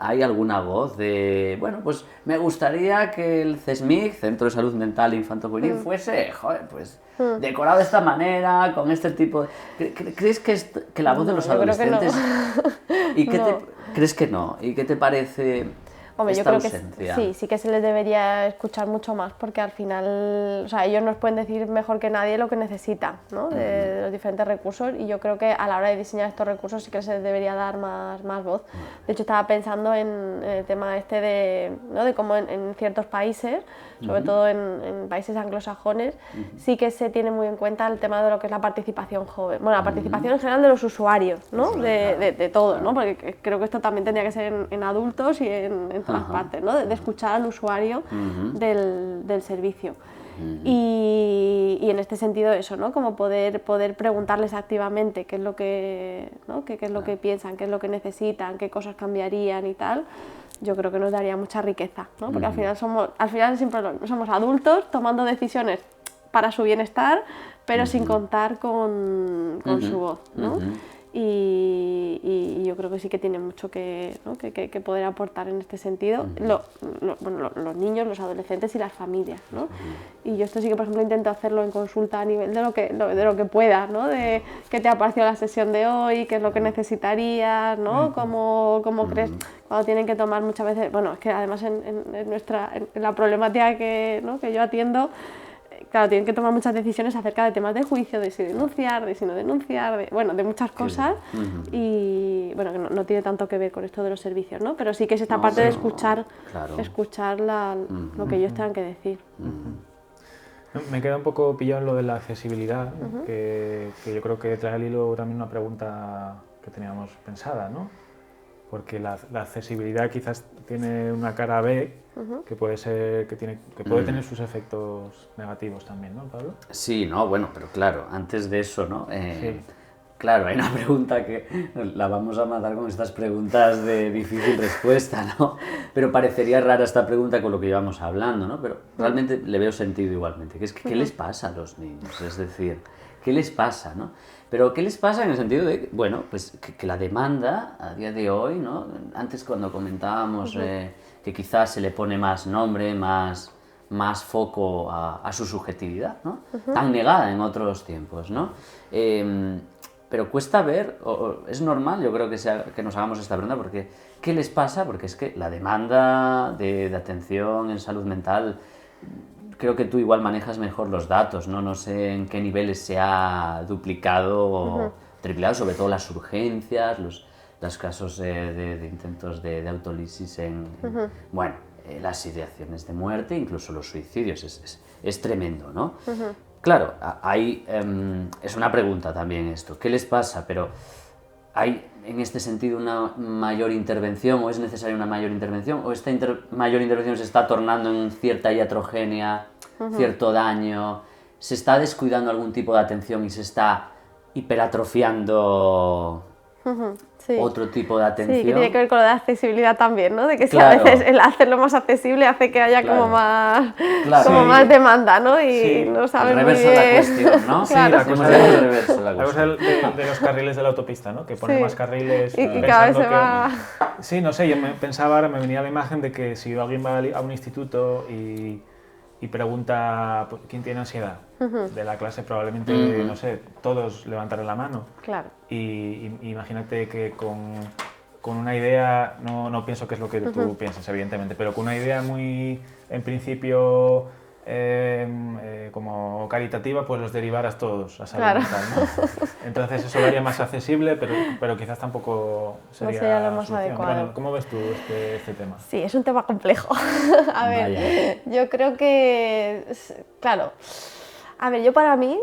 ¿hay alguna voz de, bueno, pues me gustaría que el CESMIC, Centro de Salud Mental Infanto-Juvenil, fuese, joder, pues decorado de esta manera, con este tipo de... ¿Crees que la voz de los adolescentes... ¿Y qué crees que no? ¿Y qué te parece Hombre, esta yo creo ausencia? Que sí que se les debería escuchar mucho más, porque al final, o sea, ellos nos pueden decir mejor que nadie lo que necesitan, ¿no? De los diferentes recursos, y yo creo que a la hora de diseñar estos recursos sí que se les debería dar más voz. De hecho, estaba pensando en el tema este de cómo en ciertos países, sobre todo en países anglosajones, sí que se tiene muy en cuenta el tema de lo que es la participación joven. Bueno, la participación en general de los usuarios, ¿no? De todo, ¿no? Porque creo que esto también tendría que ser en adultos y en todas partes, ¿no? De escuchar al usuario del servicio. Y en este sentido eso, ¿no? Como poder preguntarles activamente qué es lo que, ¿no? qué es lo que piensan, qué es lo que necesitan, qué cosas cambiarían y tal. Yo creo que nos daría mucha riqueza, ¿no? Porque al final siempre somos adultos tomando decisiones para su bienestar, pero sin contar con su voz, ¿no? y yo creo que sí que tiene mucho que, ¿no? que poder aportar en este sentido, bueno, los niños, los adolescentes y las familias, ¿no? Y yo esto sí que, por ejemplo, intento hacerlo en consulta a nivel de lo que pueda, ¿no? De qué te ha parecido la sesión de hoy, qué es lo que necesitarías, ¿no? ¿Cómo crees? Cuando tienen que tomar muchas veces, bueno, es que además en la problemática que yo atiendo, claro, tienen que tomar muchas decisiones acerca de temas de juicio, de si denunciar, de si no denunciar, de muchas cosas. Y bueno, que no tiene tanto que ver con esto de los servicios, ¿no? Pero sí que es esta parte de escuchar, lo que ellos tengan que decir. Me queda un poco pillado en lo de la accesibilidad, que yo creo que trae al hilo también una pregunta que teníamos pensada, ¿no? Porque la accesibilidad quizás tiene una cara B, que puede ser que puede tener sus efectos negativos también, ¿no, Pablo? Sí, no, bueno, pero claro, antes de eso, ¿no? Sí. Claro, hay una pregunta que la vamos a matar con estas preguntas de difícil respuesta, ¿no? Pero parecería rara esta pregunta con lo que llevamos hablando, ¿no? Pero realmente le veo sentido igualmente, que es que ¿qué les pasa a los niños? Es decir, ¿qué les pasa, no? Pero ¿qué les pasa en el sentido de, bueno, pues que la demanda a día de hoy, ¿no? Antes cuando comentábamos que quizás se le pone más nombre, más foco a su subjetividad, ¿no? Tan negada en otros tiempos, ¿no? Pero cuesta ver, es normal, yo creo que nos hagamos esta pregunta, porque ¿qué les pasa? Porque es que la demanda de atención en salud mental, creo que tú igual manejas mejor los datos, ¿no? No sé en qué niveles se ha duplicado o triplicado, sobre todo las urgencias, los casos de intentos de autolisis bueno, las ideaciones de muerte, incluso los suicidios, es tremendo, ¿no? Claro, hay, es una pregunta también esto, ¿qué les pasa? Pero ¿hay en este sentido una mayor intervención o es necesaria una mayor intervención o esta mayor intervención se está tornando en cierta iatrogenia, cierto daño, se está descuidando algún tipo de atención y se está hiperatrofiando otro tipo de atención? Sí, que tiene que ver con la accesibilidad también, ¿no? De que Claro. a veces el hacerlo más accesible hace que haya como más demanda, ¿no? Y no saben muy reverso bien. la cuestión, ¿no? Claro. La cosa de los carriles de la autopista, ¿no? Que pone más carriles. Y cada vez se va... Sí, no sé, yo pensaba ahora, me venía la imagen de que si alguien va a un instituto y pregunta quién tiene ansiedad de la clase, probablemente, no sé, todos levantarán la mano. Claro. Y imagínate que con una idea, no pienso que es lo que tú piensas, evidentemente, pero con una idea muy, en principio, como caritativa, pues los derivaras todos a salud mental, ¿no? Entonces eso lo haría más accesible, pero quizás tampoco sería lo más solución. adecuado. Bueno, ¿cómo ves tú este tema? Sí, es un tema complejo. A ver, yo creo que, claro, a ver, yo para mí,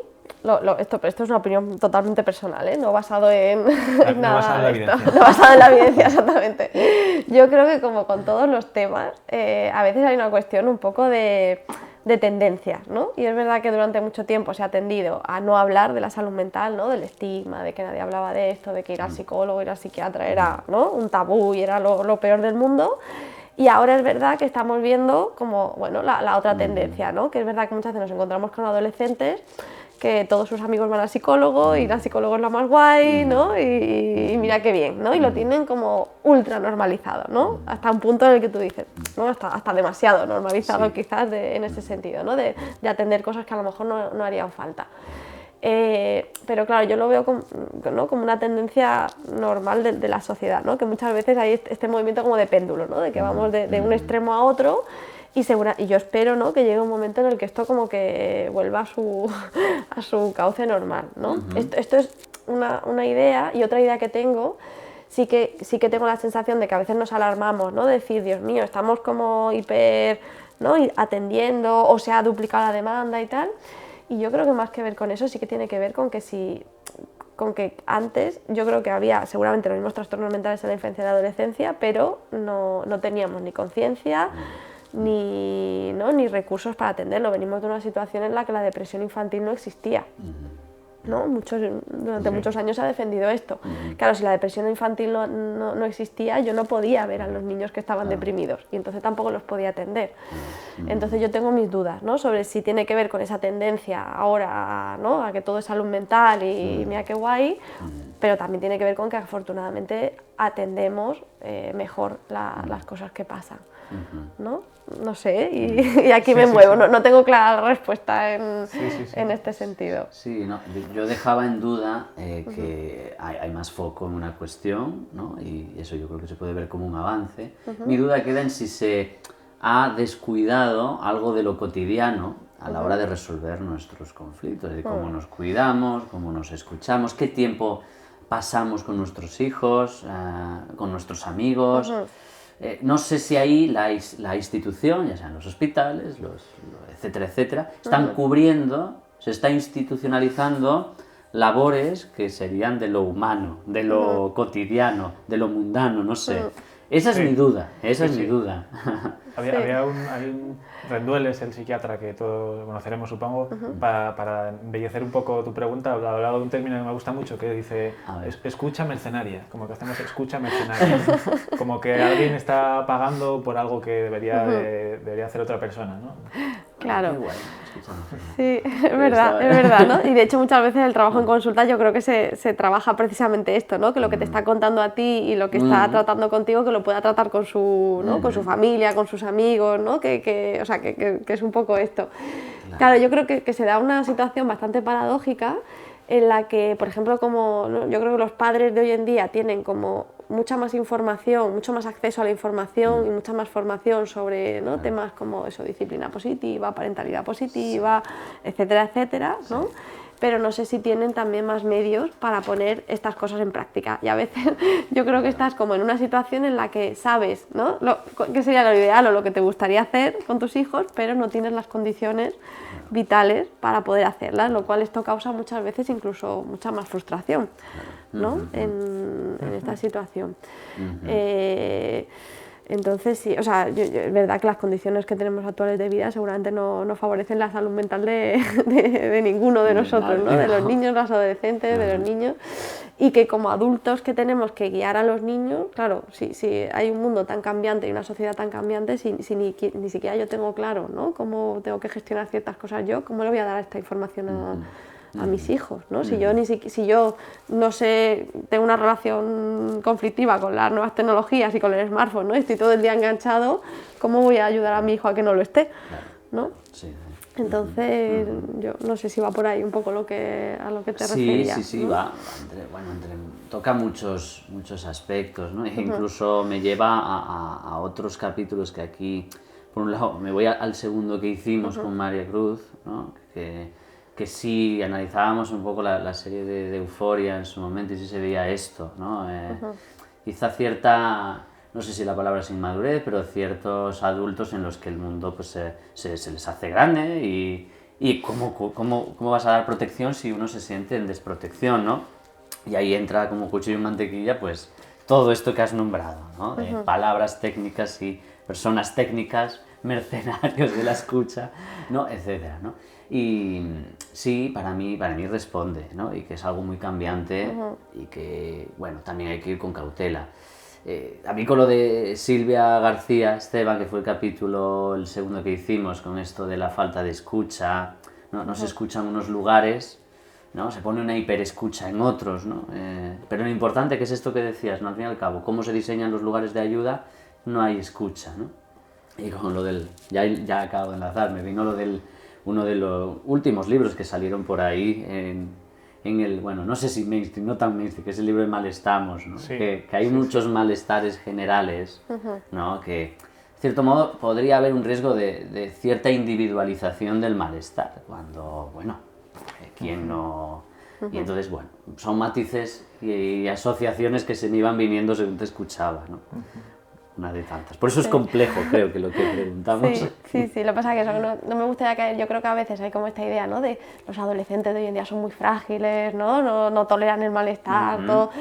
esto es una opinión totalmente personal, ¿eh? No basado en nada. No basado en la evidencia. No basado en la evidencia, exactamente. Yo creo que como con todos los temas, a veces hay una cuestión un poco de tendencias, ¿no? Y es verdad que durante mucho tiempo se ha tendido a no hablar de la salud mental, ¿no? Del estigma, de que nadie hablaba de esto, de que ir al psicólogo, ir al psiquiatra era, ¿no? Un tabú y era lo peor del mundo. Y ahora es verdad que estamos viendo como, bueno, la otra tendencia, ¿no? Que es verdad que muchas veces nos encontramos con adolescentes que todos sus amigos van al psicólogo y la psicólogo es la más guay, ¿no? Y mira qué bien, ¿no? Y lo tienen como ultra normalizado, ¿no? Hasta un punto en el que tú dices, ¿no? Hasta demasiado normalizado quizás en ese sentido, ¿no? De atender cosas que a lo mejor no harían falta. Pero claro, yo lo veo como una tendencia normal de la sociedad, ¿no? Que muchas veces hay este movimiento como de péndulo, ¿no? De que vamos de un extremo a otro y yo espero, ¿no? Que llegue un momento en el que esto como que vuelva a su cauce normal, ¿no? Esto es una idea, y otra idea que tengo, sí que tengo la sensación de que a veces nos alarmamos, ¿no? De decir, Dios mío, estamos como hiper, ¿no? atendiendo o se ha duplicado la demanda y tal. Y yo creo que más que ver con eso sí que tiene que ver con que antes yo creo que había seguramente los mismos trastornos mentales en la infancia y la adolescencia, pero no teníamos ni conciencia ni recursos para atenderlo. Venimos de una situación en la que la depresión infantil no existía. ¿no? Durante muchos años se ha defendido esto. Claro, si la depresión infantil no existía, yo no podía ver a los niños que estaban deprimidos y entonces tampoco los podía atender. Entonces yo tengo mis dudas, ¿no? Sobre si tiene que ver con esa tendencia ahora, ¿no? A que todo es salud mental y mira qué guay, pero también tiene que ver con que afortunadamente atendemos mejor las cosas que pasan. ¿No? No sé, y aquí me muevo, no tengo clara la respuesta en este sentido. Sí, no, yo dejaba en duda que hay más foco en una cuestión, ¿no? Y eso yo creo que se puede ver como un avance. Mi duda queda en si se ha descuidado algo de lo cotidiano a la hora de resolver nuestros conflictos, de cómo nos cuidamos, cómo nos escuchamos, qué tiempo pasamos con nuestros hijos, con nuestros amigos. No sé si ahí la institución, ya sean los hospitales, etcétera, etcétera, están cubriendo, se está institucionalizando labores que serían de lo humano, de lo cotidiano, de lo mundano, no sé. Esa es mi duda, esa es mi duda. Había un Rendueles, el psiquiatra que todos conoceremos, supongo, para embellecer un poco tu pregunta, ha hablado de un término que me gusta mucho, que dice escucha mercenaria, como que hacemos escucha mercenaria, como que alguien está pagando por algo que debería hacer otra persona, ¿no? Claro. Qué guay, sí, es verdad, ¿no? Y de hecho muchas veces el trabajo en consulta yo creo que se trabaja precisamente esto, ¿no? Que lo que te está contando a ti y lo que está tratando contigo, que lo pueda tratar con su, ¿no? Con su familia, con sus amigos, ¿no? O sea, que es un poco esto. Claro, yo creo que se da una situación bastante paradójica en la que, por ejemplo, ¿no? Yo creo que los padres de hoy en día tienen como mucha más información, mucho más acceso a la información y mucha más formación sobre, ¿no? Temas como eso, disciplina positiva, parentalidad positiva, etcétera, etcétera, ¿no? Pero no sé si tienen también más medios para poner estas cosas en práctica. Y a veces yo creo que estás como en una situación en la que sabes, ¿no? qué sería lo ideal o lo que te gustaría hacer con tus hijos, pero no tienes las condiciones vitales para poder hacerlas, lo cual esto causa muchas veces incluso mucha más frustración, ¿no? En esta situación. Entonces sí, o sea, es verdad que las condiciones que tenemos actuales de vida seguramente no favorecen la salud mental de ninguno de nosotros, ¿no? De los niños, los adolescentes, de los niños, y que como adultos que tenemos que guiar a los niños, claro, si hay un mundo tan cambiante y una sociedad tan cambiante, si ni siquiera yo tengo claro, ¿no? Cómo tengo que gestionar ciertas cosas yo, ¿cómo le voy a dar esta información a mis hijos, ¿no? Si yo no sé, tengo una relación conflictiva con las nuevas tecnologías y con el smartphone, ¿no? Estoy todo el día enganchado, ¿cómo voy a ayudar a mi hijo a que no lo esté? ¿No? Sí. Entonces, yo no sé si va por ahí un poco a lo que te referías. Sí, ¿no? va. Toca muchos aspectos, ¿no? E incluso me lleva a otros capítulos que aquí, por un lado, me voy al segundo que hicimos con María Cruz, ¿no? Que sí analizábamos un poco la serie de Euphoria en su momento y sí se veía esto, ¿no? Quizá cierta, no sé si la palabra es inmadurez, pero ciertos adultos en los que el mundo pues, se les hace grande y ¿cómo vas a dar protección si uno se siente en desprotección, ¿no? Y ahí entra como cuchillo y mantequilla pues todo esto que has nombrado, ¿no? Palabras técnicas y personas técnicas, mercenarios de la escucha, ¿no? Etcétera, ¿no? Y sí, para mí responde, ¿no? Y que es algo muy cambiante y que, bueno, también hay que ir con cautela. A mí con lo de Silvia García Esteban, que fue el segundo que hicimos, con esto de la falta de escucha, no se escucha en unos lugares, ¿no? Se pone una hiperescucha en otros, ¿no? Pero lo importante que es esto que decías, ¿no? Al fin y al cabo, cómo se diseñan los lugares de ayuda, no hay escucha, ¿no? Y con lo del... Ya acabo de enlazar, me vino lo del... Uno de los últimos libros que salieron por ahí en el, bueno, no sé si mainstream, no tan mainstream, que es el libro de Malestamos, ¿no? Sí, que hay muchos malestares generales, ¿no? Que, de cierto modo, podría haber un riesgo de cierta individualización del malestar, cuando, bueno, ¿quién no...? Y entonces, bueno, son matices y asociaciones que se me iban viniendo según te escuchaba, ¿no? Una de tantas. Por eso es complejo, creo, que lo que preguntamos. Sí, lo que pasa es que eso no me gustaría caer. Yo creo que a veces hay como esta idea, ¿no? De los adolescentes de hoy en día son muy frágiles, no toleran el malestar, todo.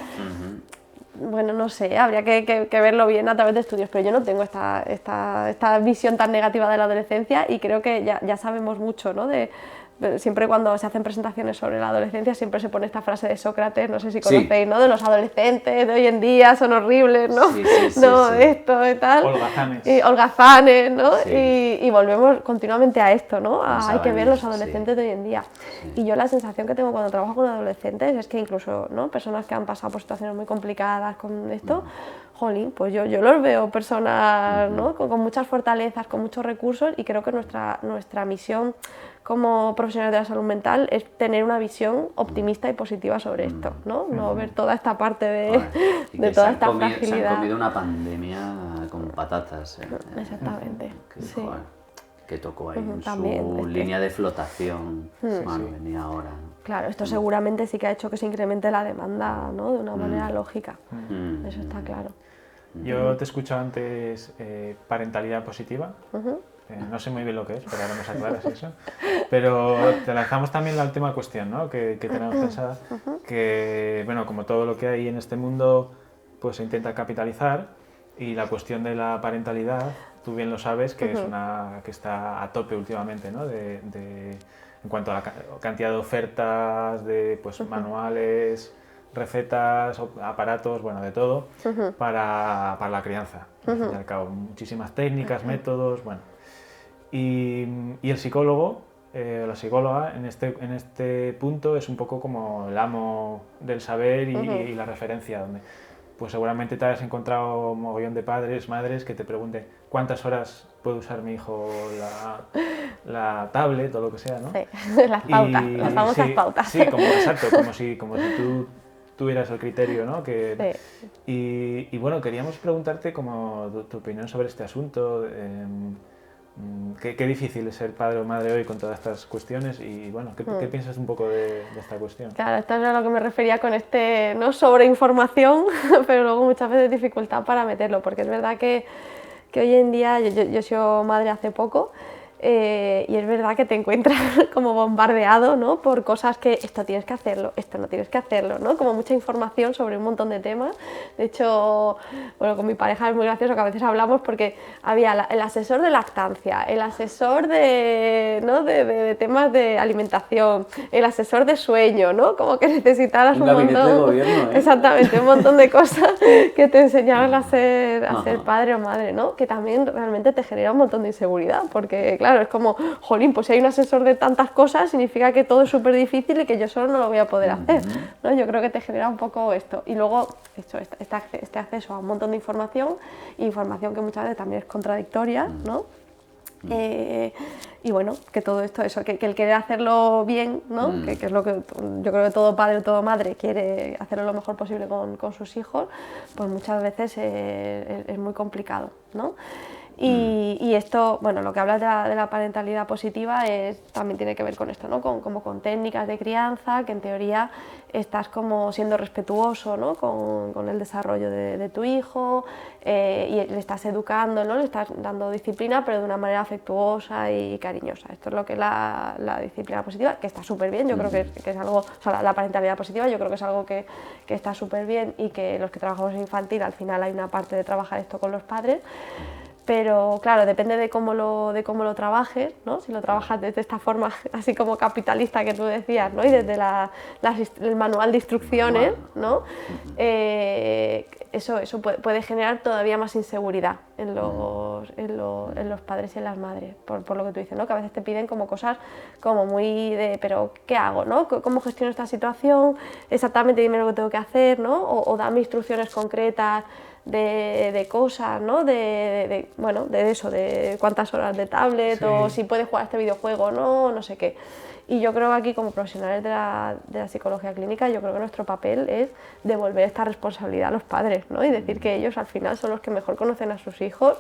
Bueno, no sé, habría que verlo bien a través de estudios, pero yo no tengo esta visión tan negativa de la adolescencia y creo que ya sabemos mucho, ¿no? de siempre cuando se hacen presentaciones sobre la adolescencia siempre se pone esta frase de Sócrates, no sé si conocéis, ¿no? De los adolescentes de hoy en día son horribles, ¿no? Esto y tal. Holgazanes, ¿no? Sí. Y volvemos continuamente a esto, ¿no? Hay que ver los adolescentes de hoy en día. Sí. Y yo la sensación que tengo cuando trabajo con adolescentes es que incluso, ¿no? Personas que han pasado por situaciones muy complicadas con esto, jolín, pues yo los veo personas, ¿no? Con muchas fortalezas, con muchos recursos, y creo que nuestra misión como profesionales de la salud mental es tener una visión optimista y positiva sobre esto, ¿no? No ver toda esta parte de toda esta fragilidad. Se han comido una pandemia con patatas. Exactamente. Sí. Que tocó ahí en su línea de flotación, venía ahora, ¿no? Claro, esto seguramente sí que ha hecho que se incremente la demanda, ¿no? De una manera lógica, eso está claro. Yo te he escuchado antes parentalidad positiva, no sé muy bien lo que es, pero ahora nos aclaras eso. Pero te lanzamos también la última cuestión, ¿no? que tenemos pensada, que bueno, como todo lo que hay en este mundo, pues se intenta capitalizar, y la cuestión de la parentalidad, tú bien lo sabes, que es una que está a tope últimamente, ¿no? En cuanto a la cantidad de ofertas, de pues, manuales, recetas, aparatos, bueno, de todo, para la crianza. Al fin y al cabo, muchísimas técnicas, métodos, bueno. Y el psicólogo, la psicóloga, en este punto es un poco como el amo del saber y la referencia, donde pues seguramente te has encontrado un mogollón de padres, madres que te pregunten cuántas horas puede usar mi hijo la tablet o lo que sea, ¿no? Sí, las pautas, las famosas pautas. Sí, exacto, como si tú tuvieras el criterio, ¿no? Y bueno, queríamos preguntarte como tu opinión sobre este asunto. Qué difícil es ser padre o madre hoy con todas estas cuestiones, y bueno, ¿qué piensas un poco de esta cuestión? Claro, esto es a lo que me refería con no sobreinformación, pero luego muchas veces dificultad para meterlo, porque es verdad que hoy en día, yo he sido madre hace poco, y es verdad que te encuentras como bombardeado, ¿no? Por cosas que esto tienes que hacerlo, esto no tienes que hacerlo, ¿no? Como mucha información sobre un montón de temas. De hecho, bueno, con mi pareja es muy gracioso que a veces hablamos porque había el asesor de lactancia, el asesor de temas de alimentación, el asesor de sueño, ¿no? Como que necesitaras un montón de gobierno, ¿eh? Exactamente, un montón de cosas que te enseñaran a ser padre o madre, ¿no? Que también realmente te genera un montón de inseguridad, porque claro, es como, jolín, pues si hay un asesor de tantas cosas, significa que todo es súper difícil y que yo solo no lo voy a poder hacer, ¿no? Yo creo que te genera un poco esto. Y luego, este acceso a un montón de información que muchas veces también es contradictoria, ¿no? Y bueno, que todo esto, eso, que el querer hacerlo bien, ¿no? Que es lo que yo creo que todo padre o toda madre quiere hacerlo lo mejor posible con sus hijos, pues muchas veces es muy complicado, ¿no? Y esto, bueno, lo que hablas de la parentalidad positiva también tiene que ver con esto, ¿no? Como con técnicas de crianza, que en teoría estás como siendo respetuoso, ¿no? con el desarrollo de tu hijo, y le estás educando, ¿no? Le estás dando disciplina, pero de una manera afectuosa y cariñosa. Esto es lo que es la disciplina positiva, que está súper bien. Yo creo que es algo, o sea, la parentalidad positiva yo creo que es algo que está súper bien, y que los que trabajamos en infantil al final hay una parte de trabajar esto con los padres. Pero claro, depende de cómo lo trabajes, ¿no? Si lo trabajas desde esta forma así como capitalista que tú decías, ¿no? Y desde el manual de instrucciones, ¿no? Eso puede generar todavía más inseguridad en los padres y en las madres, por lo que tú dices, ¿no? Que a veces te piden como cosas como muy pero ¿qué hago, no? ¿Cómo gestiono esta situación? Exactamente dime lo que tengo que hacer, ¿no? O dame instrucciones concretas de cosas, ¿no? Bueno, de eso, de cuántas horas de tablet, o si puedes jugar este videojuego o no sé qué. Y yo creo que aquí, como profesionales de la psicología clínica, yo creo que nuestro papel es devolver esta responsabilidad a los padres, ¿no? Y decir que ellos al final son los que mejor conocen a sus hijos,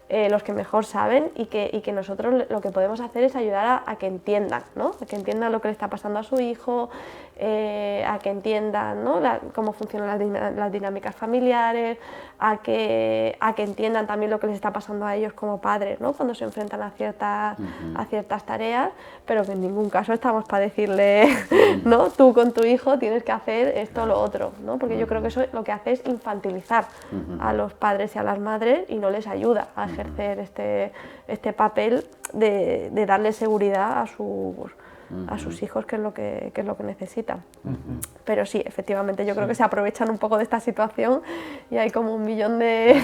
los que mejor saben, y que nosotros lo que podemos hacer es ayudar a que entiendan, ¿no? A que entiendan lo que le está pasando a su hijo, a que entiendan, ¿no? Cómo funcionan las dinámicas familiares, a que entiendan también lo que les está pasando a ellos como padres, ¿no? Cuando se enfrentan a ciertas tareas, pero que en ningún caso estamos para decirle, ¿no? Tú con tu hijo tienes que hacer esto o lo otro, ¿no? Porque yo creo que eso lo que hace es infantilizar a los padres y a las madres, y no les ayuda a ejercer este papel de darle seguridad a sus hijos qué es lo que necesitan. Pero sí, efectivamente, yo creo que se aprovechan un poco de esta situación y hay como un millón de,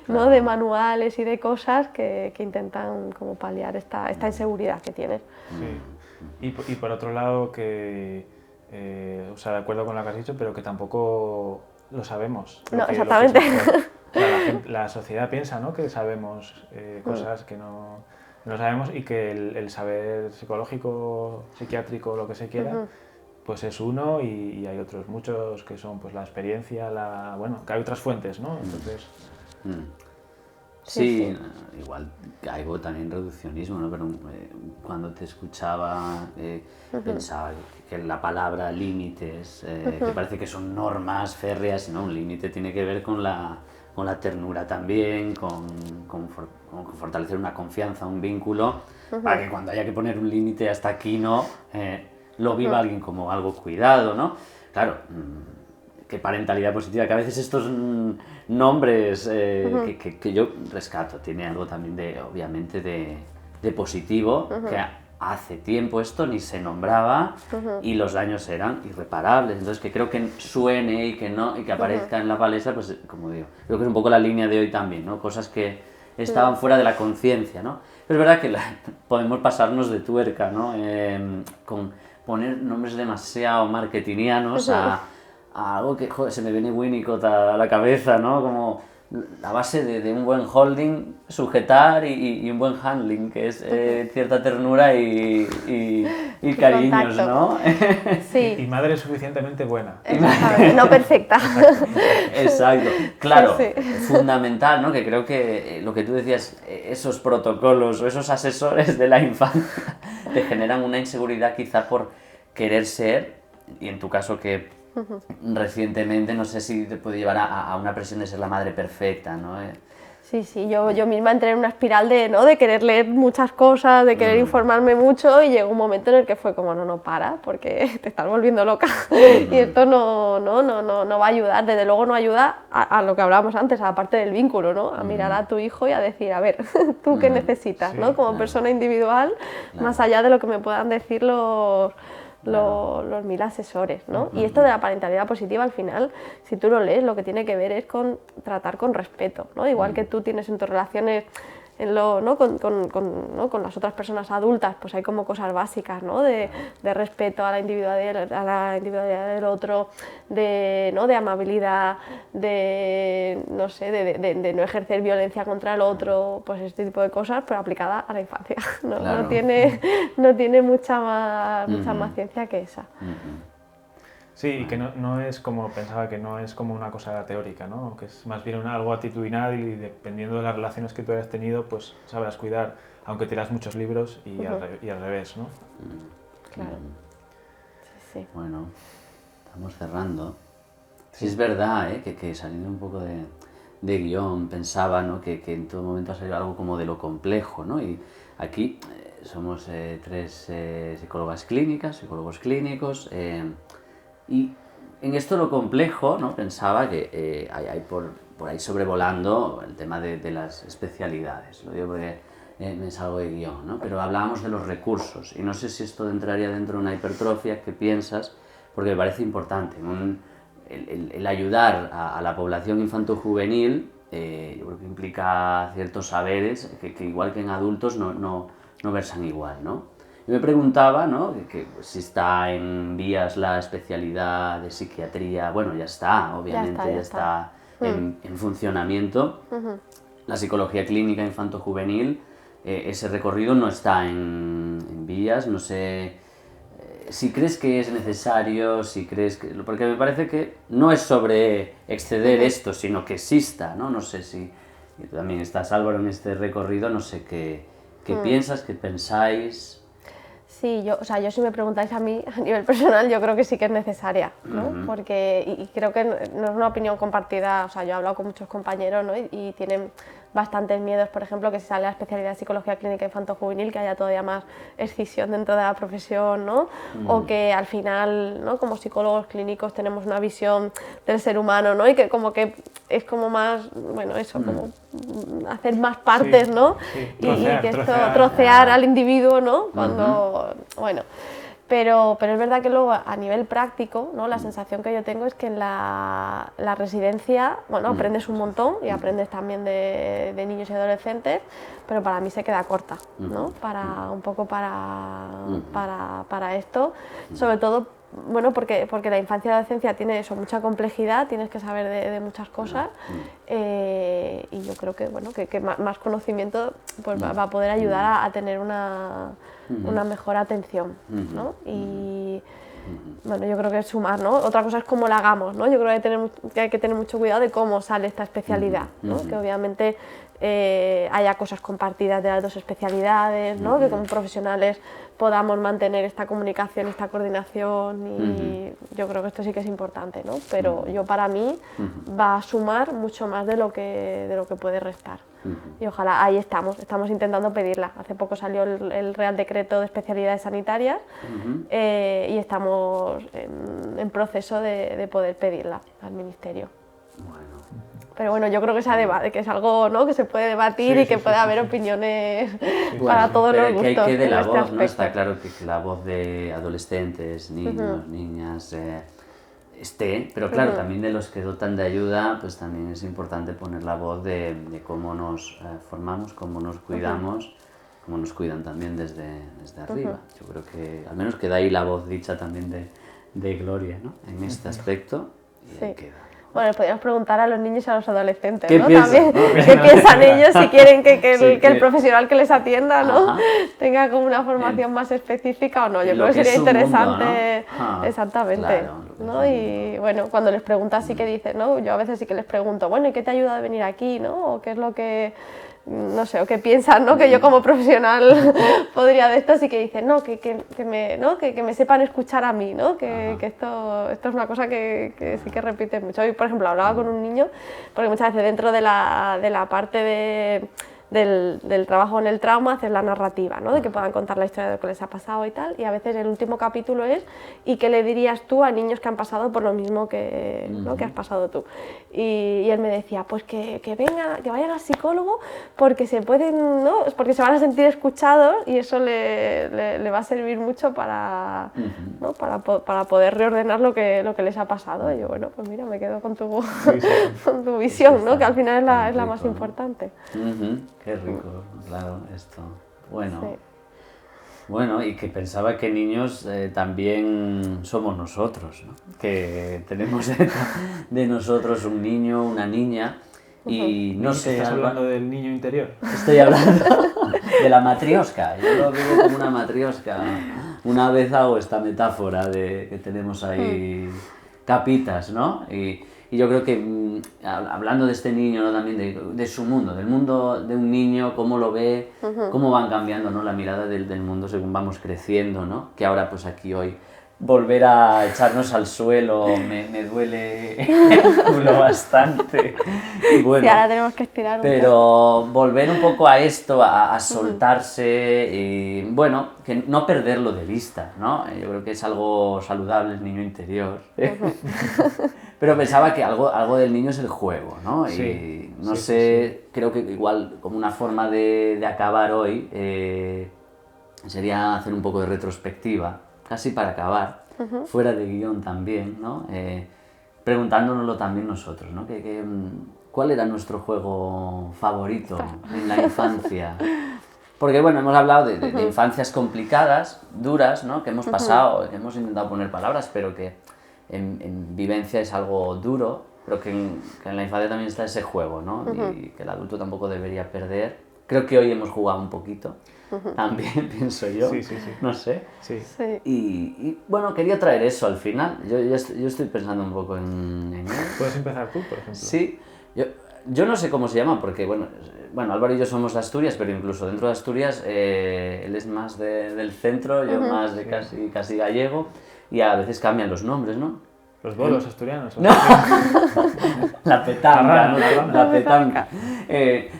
¿no? de manuales y de cosas que intentan como paliar esta inseguridad que tienen. Sí. Y por otro lado, que, o sea, de acuerdo con lo que has dicho, pero que tampoco lo sabemos. No, exactamente. La sociedad piensa, ¿no?, que sabemos cosas que no sabemos, y que el saber psicológico, psiquiátrico, lo que se quiera, pues es uno, y hay otros muchos que son pues la experiencia, bueno, que hay otras fuentes, ¿no? Entonces... Sí, igual caigo también en reduccionismo, ¿no? Pero cuando te escuchaba pensaba que la palabra límites, que parece que son normas férreas, ¿no? Un límite tiene que ver con la ternura también, con fortalecer una confianza, un vínculo, para que cuando haya que poner un límite hasta aquí, ¿no? Lo viva alguien como algo cuidado, ¿no? Claro, que parentalidad positiva, que a veces estos nombres que yo rescato, tiene algo también obviamente de positivo, que hace tiempo esto ni se nombraba y los daños eran irreparables. Entonces, que creo que suene y que aparezca en la palestra, pues como digo, creo que es un poco la línea de hoy también, ¿no? Cosas que estaban fuera de la conciencia, ¿no? Pero es verdad que podemos pasarnos de tuerca, ¿no? Con poner nombres demasiado marketingianos a algo que, joder, se me viene Winnicott a la cabeza, ¿no? Como la base de un buen holding, sujetar y un buen handling, que es cierta ternura y cariños, ¿no? Sí. Y madre suficientemente buena. Exactamente, no perfecta. Exacto. Claro, Sí. fundamental, ¿no? Que creo que lo que tú decías, esos protocolos o esos asesores de la infancia te generan una inseguridad quizá por querer ser, y en tu caso que recientemente, no sé si te puede llevar a una presión de ser la madre perfecta, ¿no? Sí, yo misma entré en una espiral de querer leer muchas cosas, de querer informarme mucho, y llegó un momento en el que fue como, no para, porque te estás volviendo loca y esto no va a ayudar, desde luego no ayuda a lo que hablábamos antes, a la parte del vínculo, ¿no? A mirar a tu hijo y a decir, a ver, ¿tú qué necesitas, ¿no? Como persona individual, más allá de lo que me puedan decir los 1000 asesores, ¿no? Y esto de la parentalidad positiva, al final, si tú lo lees, lo que tiene que ver es con tratar con respeto, ¿no? Igual que tú tienes en tus relaciones ¿no? con las otras personas adultas, pues hay como cosas básicas, ¿no? de respeto a la individualidad del otro, de amabilidad, de no ejercer violencia contra el otro, pues este tipo de cosas, pero aplicada a la infancia. ¿No? Claro. No tiene mucha más ciencia que esa. Sí, y que no es como, pensaba que no es como una cosa teórica, ¿no? Que es más bien algo actitudinal, y dependiendo de las relaciones que tú hayas tenido, pues sabrás cuidar, aunque tiras muchos libros, y al revés, ¿no? Claro. Sí. Bueno, estamos cerrando. Sí, es verdad, que saliendo un poco de guión, pensaba, ¿no? que en todo momento ha salido algo como de lo complejo, ¿no? Y aquí somos 3 psicólogas clínicas, psicólogos clínicos, y en esto lo complejo, ¿no? Pensaba que hay por ahí sobrevolando el tema de las especialidades. Lo digo porque me salgo de guión, ¿no? Pero hablábamos de los recursos, y no sé si esto entraría dentro de una hipertrofia. ¿Qué piensas? Porque me parece importante. El ayudar a la población infanto-juvenil, yo creo que implica ciertos saberes que igual que en adultos no versan igual, ¿no? Yo me preguntaba, ¿no? que si está en vías la especialidad de psiquiatría. Bueno, ya está, obviamente, ya está en funcionamiento. La psicología clínica infanto-juvenil, ese recorrido no está en vías. No sé si crees que es necesario, si crees que... Porque me parece que no es sobre exceder esto, sino que exista, ¿no? No sé si... Tú también estás, Álvaro, en este recorrido, no sé qué piensas, qué pensáis... Sí, yo si me preguntáis a mí, a nivel personal, yo creo que sí que es necesaria, ¿no? Porque, y creo que no es una opinión compartida, o sea, yo he hablado con muchos compañeros, ¿no? y tienen bastantes miedos, por ejemplo, que si sale la especialidad de psicología clínica infanto-juvenil, que haya todavía más escisión dentro de la profesión, ¿no? O que al final, ¿no? Como psicólogos clínicos tenemos una visión del ser humano, ¿no? Y que como que es como más, bueno, eso, como hacer más partes, ¿no? Sí. Y que esto, trocear al individuo, ¿no? Cuando, bueno... Pero es verdad que luego a nivel práctico, ¿no? La sensación que yo tengo es que en la residencia, bueno, aprendes un montón y aprendes también de niños y adolescentes, pero para mí se queda corta, ¿no? Un poco para esto, sobre todo, bueno, porque la infancia y la adolescencia tiene eso, mucha complejidad, tienes que saber de muchas cosas, y yo creo que, bueno, que más conocimiento pues va a poder ayudar a tener una mejor atención, ¿no? Y bueno, yo creo que es sumar, ¿no? Otra cosa es cómo la hagamos, ¿no? Yo creo que hay que tener mucho cuidado de cómo sale esta especialidad, ¿no? Que obviamente haya cosas compartidas de las dos especialidades, ¿no? Que como profesionales podamos mantener esta comunicación, esta coordinación, y yo creo que esto sí que es importante, ¿no? Pero para mí va a sumar mucho más de lo que puede restar. Y ojalá, ahí estamos intentando pedirla. Hace poco salió el Real Decreto de Especialidades Sanitarias, y estamos en proceso de poder pedirla al Ministerio. Bueno. Pero bueno, yo creo que es algo, ¿no? Que se puede debatir y que puede haber opiniones para todos los gustos. Que de la en este voz, ¿no? aspecto. Está claro que la voz de adolescentes, niños, niñas, esté, pero claro, también de los que dotan de ayuda, pues también es importante poner la voz de cómo nos formamos, cómo nos cuidamos, cómo nos cuidan también desde arriba. Yo creo que al menos queda ahí la voz dicha también de Gloria, ¿no? En este aspecto, y ahí queda. Bueno, le podríamos preguntar a los niños y a los adolescentes, ¿Qué ¿no? piensan? También, ¿qué piensan ellos si quieren que el profesional que les atienda, ¿no? tenga como una formación más específica o no? Yo creo que sería interesante, mundo, ¿no? Exactamente, Claro, ¿no? Y bueno, cuando les preguntas sí que dicen, ¿no? Yo a veces sí que les pregunto, bueno, ¿y qué te ayuda a venir aquí, no? O qué es lo que, no sé, o qué piensan, ¿no? Que yo como profesional podría de esto, sí que dicen, no, que me sepan escuchar a mí, ¿no? Que esto es una cosa que sí que repite mucho. Hoy, por ejemplo, hablaba con un niño, porque muchas veces dentro de la parte del trabajo en el trauma hacer la narrativa, ¿no? De que puedan contar la historia de lo que les ha pasado y tal, y a veces el último capítulo es ¿y qué le dirías tú a niños que han pasado por lo mismo que, ¿no? que has pasado tú? Y él me decía, pues que vayan al psicólogo porque se pueden, ¿no? Porque se van a sentir escuchados y eso le va a servir mucho para, ¿no? para poder reordenar lo que les ha pasado. Y yo, bueno, pues mira, me quedo con tu, con tu visión, ¿no? Que al final es la más importante. Qué rico, claro, esto. Bueno, Sí. bueno, y que pensaba que niños también somos nosotros, ¿no? Que tenemos de nosotros un niño, una niña, y no sé... ¿Estás hablando del niño interior? Estoy hablando de la matrioska, yo lo vivo como una matrioska. Una vez hago esta metáfora de que tenemos ahí capitas, ¿no? Y yo creo que hablando de este niño, ¿no? También de su mundo, del mundo de un niño, cómo lo ve, cómo van cambiando, ¿no? La mirada del mundo según vamos creciendo, ¿no? Que ahora pues aquí hoy volver a echarnos al suelo me duele el culo bastante. Y bueno, Sí, ahora tenemos que estirar un poco. pero volver un poco a esto, a soltarse y bueno, que no perderlo de vista, ¿no? Yo creo que es algo saludable el niño interior. Pero pensaba que algo del niño es el juego, ¿no? Sí, Y no sé, creo que igual como una forma de acabar hoy sería hacer un poco de retrospectiva, casi para acabar, fuera de guión también, ¿no? Preguntándonoslo también nosotros, ¿no? ¿Cuál era nuestro juego favorito en la infancia? Porque bueno, hemos hablado de infancias complicadas, duras, ¿no? Que hemos pasado, que hemos intentado poner palabras, pero que en vivencia es algo duro, pero que en la infancia también está ese juego, ¿no? Y que el adulto tampoco debería perder. Creo que hoy hemos jugado un poquito, también pienso yo, Sí. no sé. Sí. Sí. Y bueno, quería traer eso al final. Yo estoy pensando un poco en ello. ¿Puedes empezar tú, por ejemplo? Sí, yo no sé cómo se llama, porque bueno, Álvaro y yo somos de Asturias, pero incluso dentro de Asturias él es más del centro, yo más de casi gallego, y a veces cambian los nombres, ¿no? Los bolos asturianos. No, la petanca, ¿no? La petanca.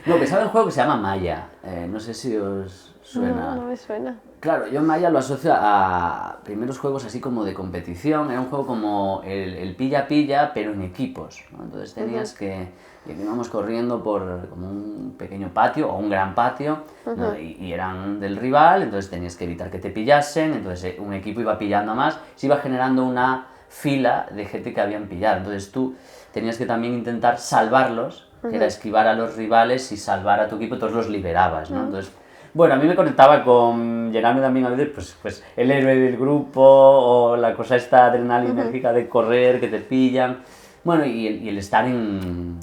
No, pensaba en un juego que se llama Maya, no sé si os suena. No me suena. Claro, yo Maya lo asocio a primeros juegos así como de competición. Era un juego como el pilla-pilla, pero en equipos, ¿no? Entonces tenías que íbamos corriendo por como un pequeño patio o un gran patio, ¿no? y eran del rival, entonces tenías que evitar que te pillasen, entonces un equipo iba pillando a más, se iba generando una fila de gente que habían pillado, entonces tú tenías que también intentar salvarlos, que era esquivar a los rivales y salvar a tu equipo, entonces los liberabas, ¿no? Entonces, bueno, a mí me conectaba con llenarme también a veces pues el héroe del grupo o la cosa esta adrenalíntica de correr, que te pillan, bueno, y el estar no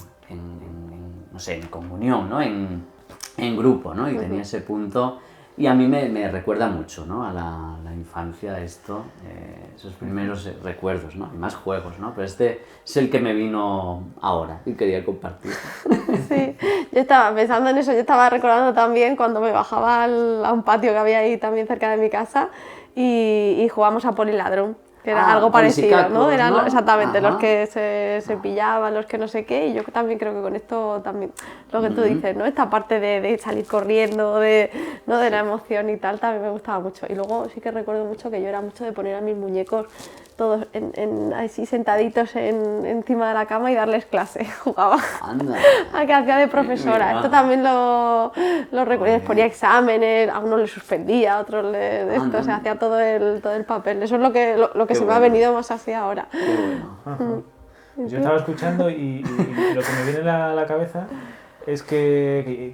sé, en comunión, ¿no? En grupo, ¿no? Y tenía ese punto, y a mí me recuerda mucho, ¿no? A la infancia esto, esos primeros recuerdos, ¿no? Y más juegos, ¿no? Pero este es el que me vino ahora y quería compartir. Sí, yo estaba pensando en eso, yo estaba recordando también cuando me bajaba a un patio que había ahí también cerca de mi casa y jugamos a Poliladrón, que era algo parecido, ¿no? Eran ¿no? exactamente los que se pillaban, los que no sé qué, y yo también creo que con esto también, lo que tú dices, ¿no? Esta parte de salir corriendo, ¿no? De la emoción y tal, también me gustaba mucho. Y luego sí que recuerdo mucho que yo era mucho de poner a mis muñecos todos así sentaditos encima de la cama y darles clase, jugaba. Anda. A que hacía de profesora. Mira. Esto también lo recuerdo, les ponía exámenes, a unos les suspendía, a otros o sea, hacía todo el papel. Eso es lo que se me ha venido más así ahora. Qué bueno. Yo estaba escuchando y lo que me viene a la cabeza es que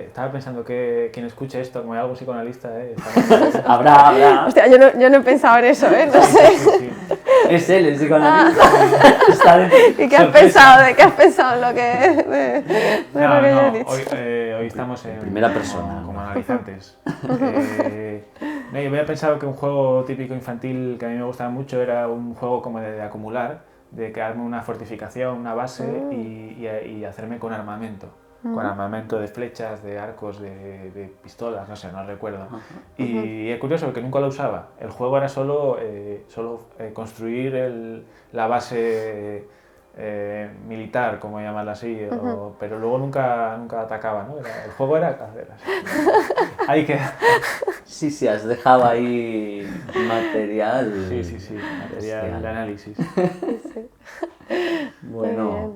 estaba pensando que quien escuche esto, como algo psicoanalista, Habrá. Hostia, yo no he pensado en eso, no sé. Sí. Es él, el psicoanalista. ¿Y qué has pensado? ¿De qué has pensado lo que, No, lo que yo he no, dicho? hoy estamos en primera persona. como analizantes. No, yo había pensado que un juego típico infantil que a mí me gustaba mucho era un juego como de acumular, de crearme una fortificación, una base y hacerme con armamento. Con armamento de flechas, de arcos, de pistolas, no sé, no recuerdo. Y es curioso porque nunca lo usaba. El juego era solo construir la base militar, como llamarla así, pero luego nunca atacaba, ¿no? El juego era ahí que Sí, has dejado ahí material. sí, material de análisis. Bueno,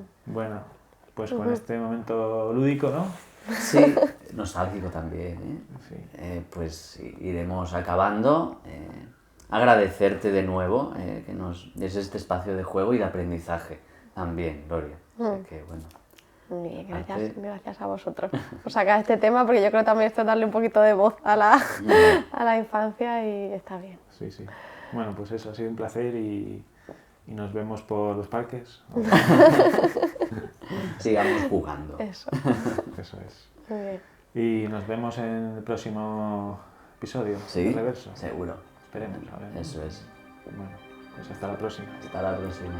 Pues con este momento lúdico, ¿no? sí, nostálgico también, ¿eh? Sí. Pues iremos acabando. Agradecerte de nuevo que nos des este espacio de juego y de aprendizaje también, Gloria. Así que, bueno. Muy bien, gracias a vosotros por sacar este tema, porque yo creo también esto es darle un poquito de voz a la infancia y está bien. Sí. Bueno, pues eso, ha sido un placer y nos vemos por los parques. Sigamos jugando. Eso es. muy bien. Y nos vemos en el próximo episodio. Sí, de Reverso. seguro. Esperemos, a ver. Eso es. Bueno, pues hasta la próxima. Hasta la próxima.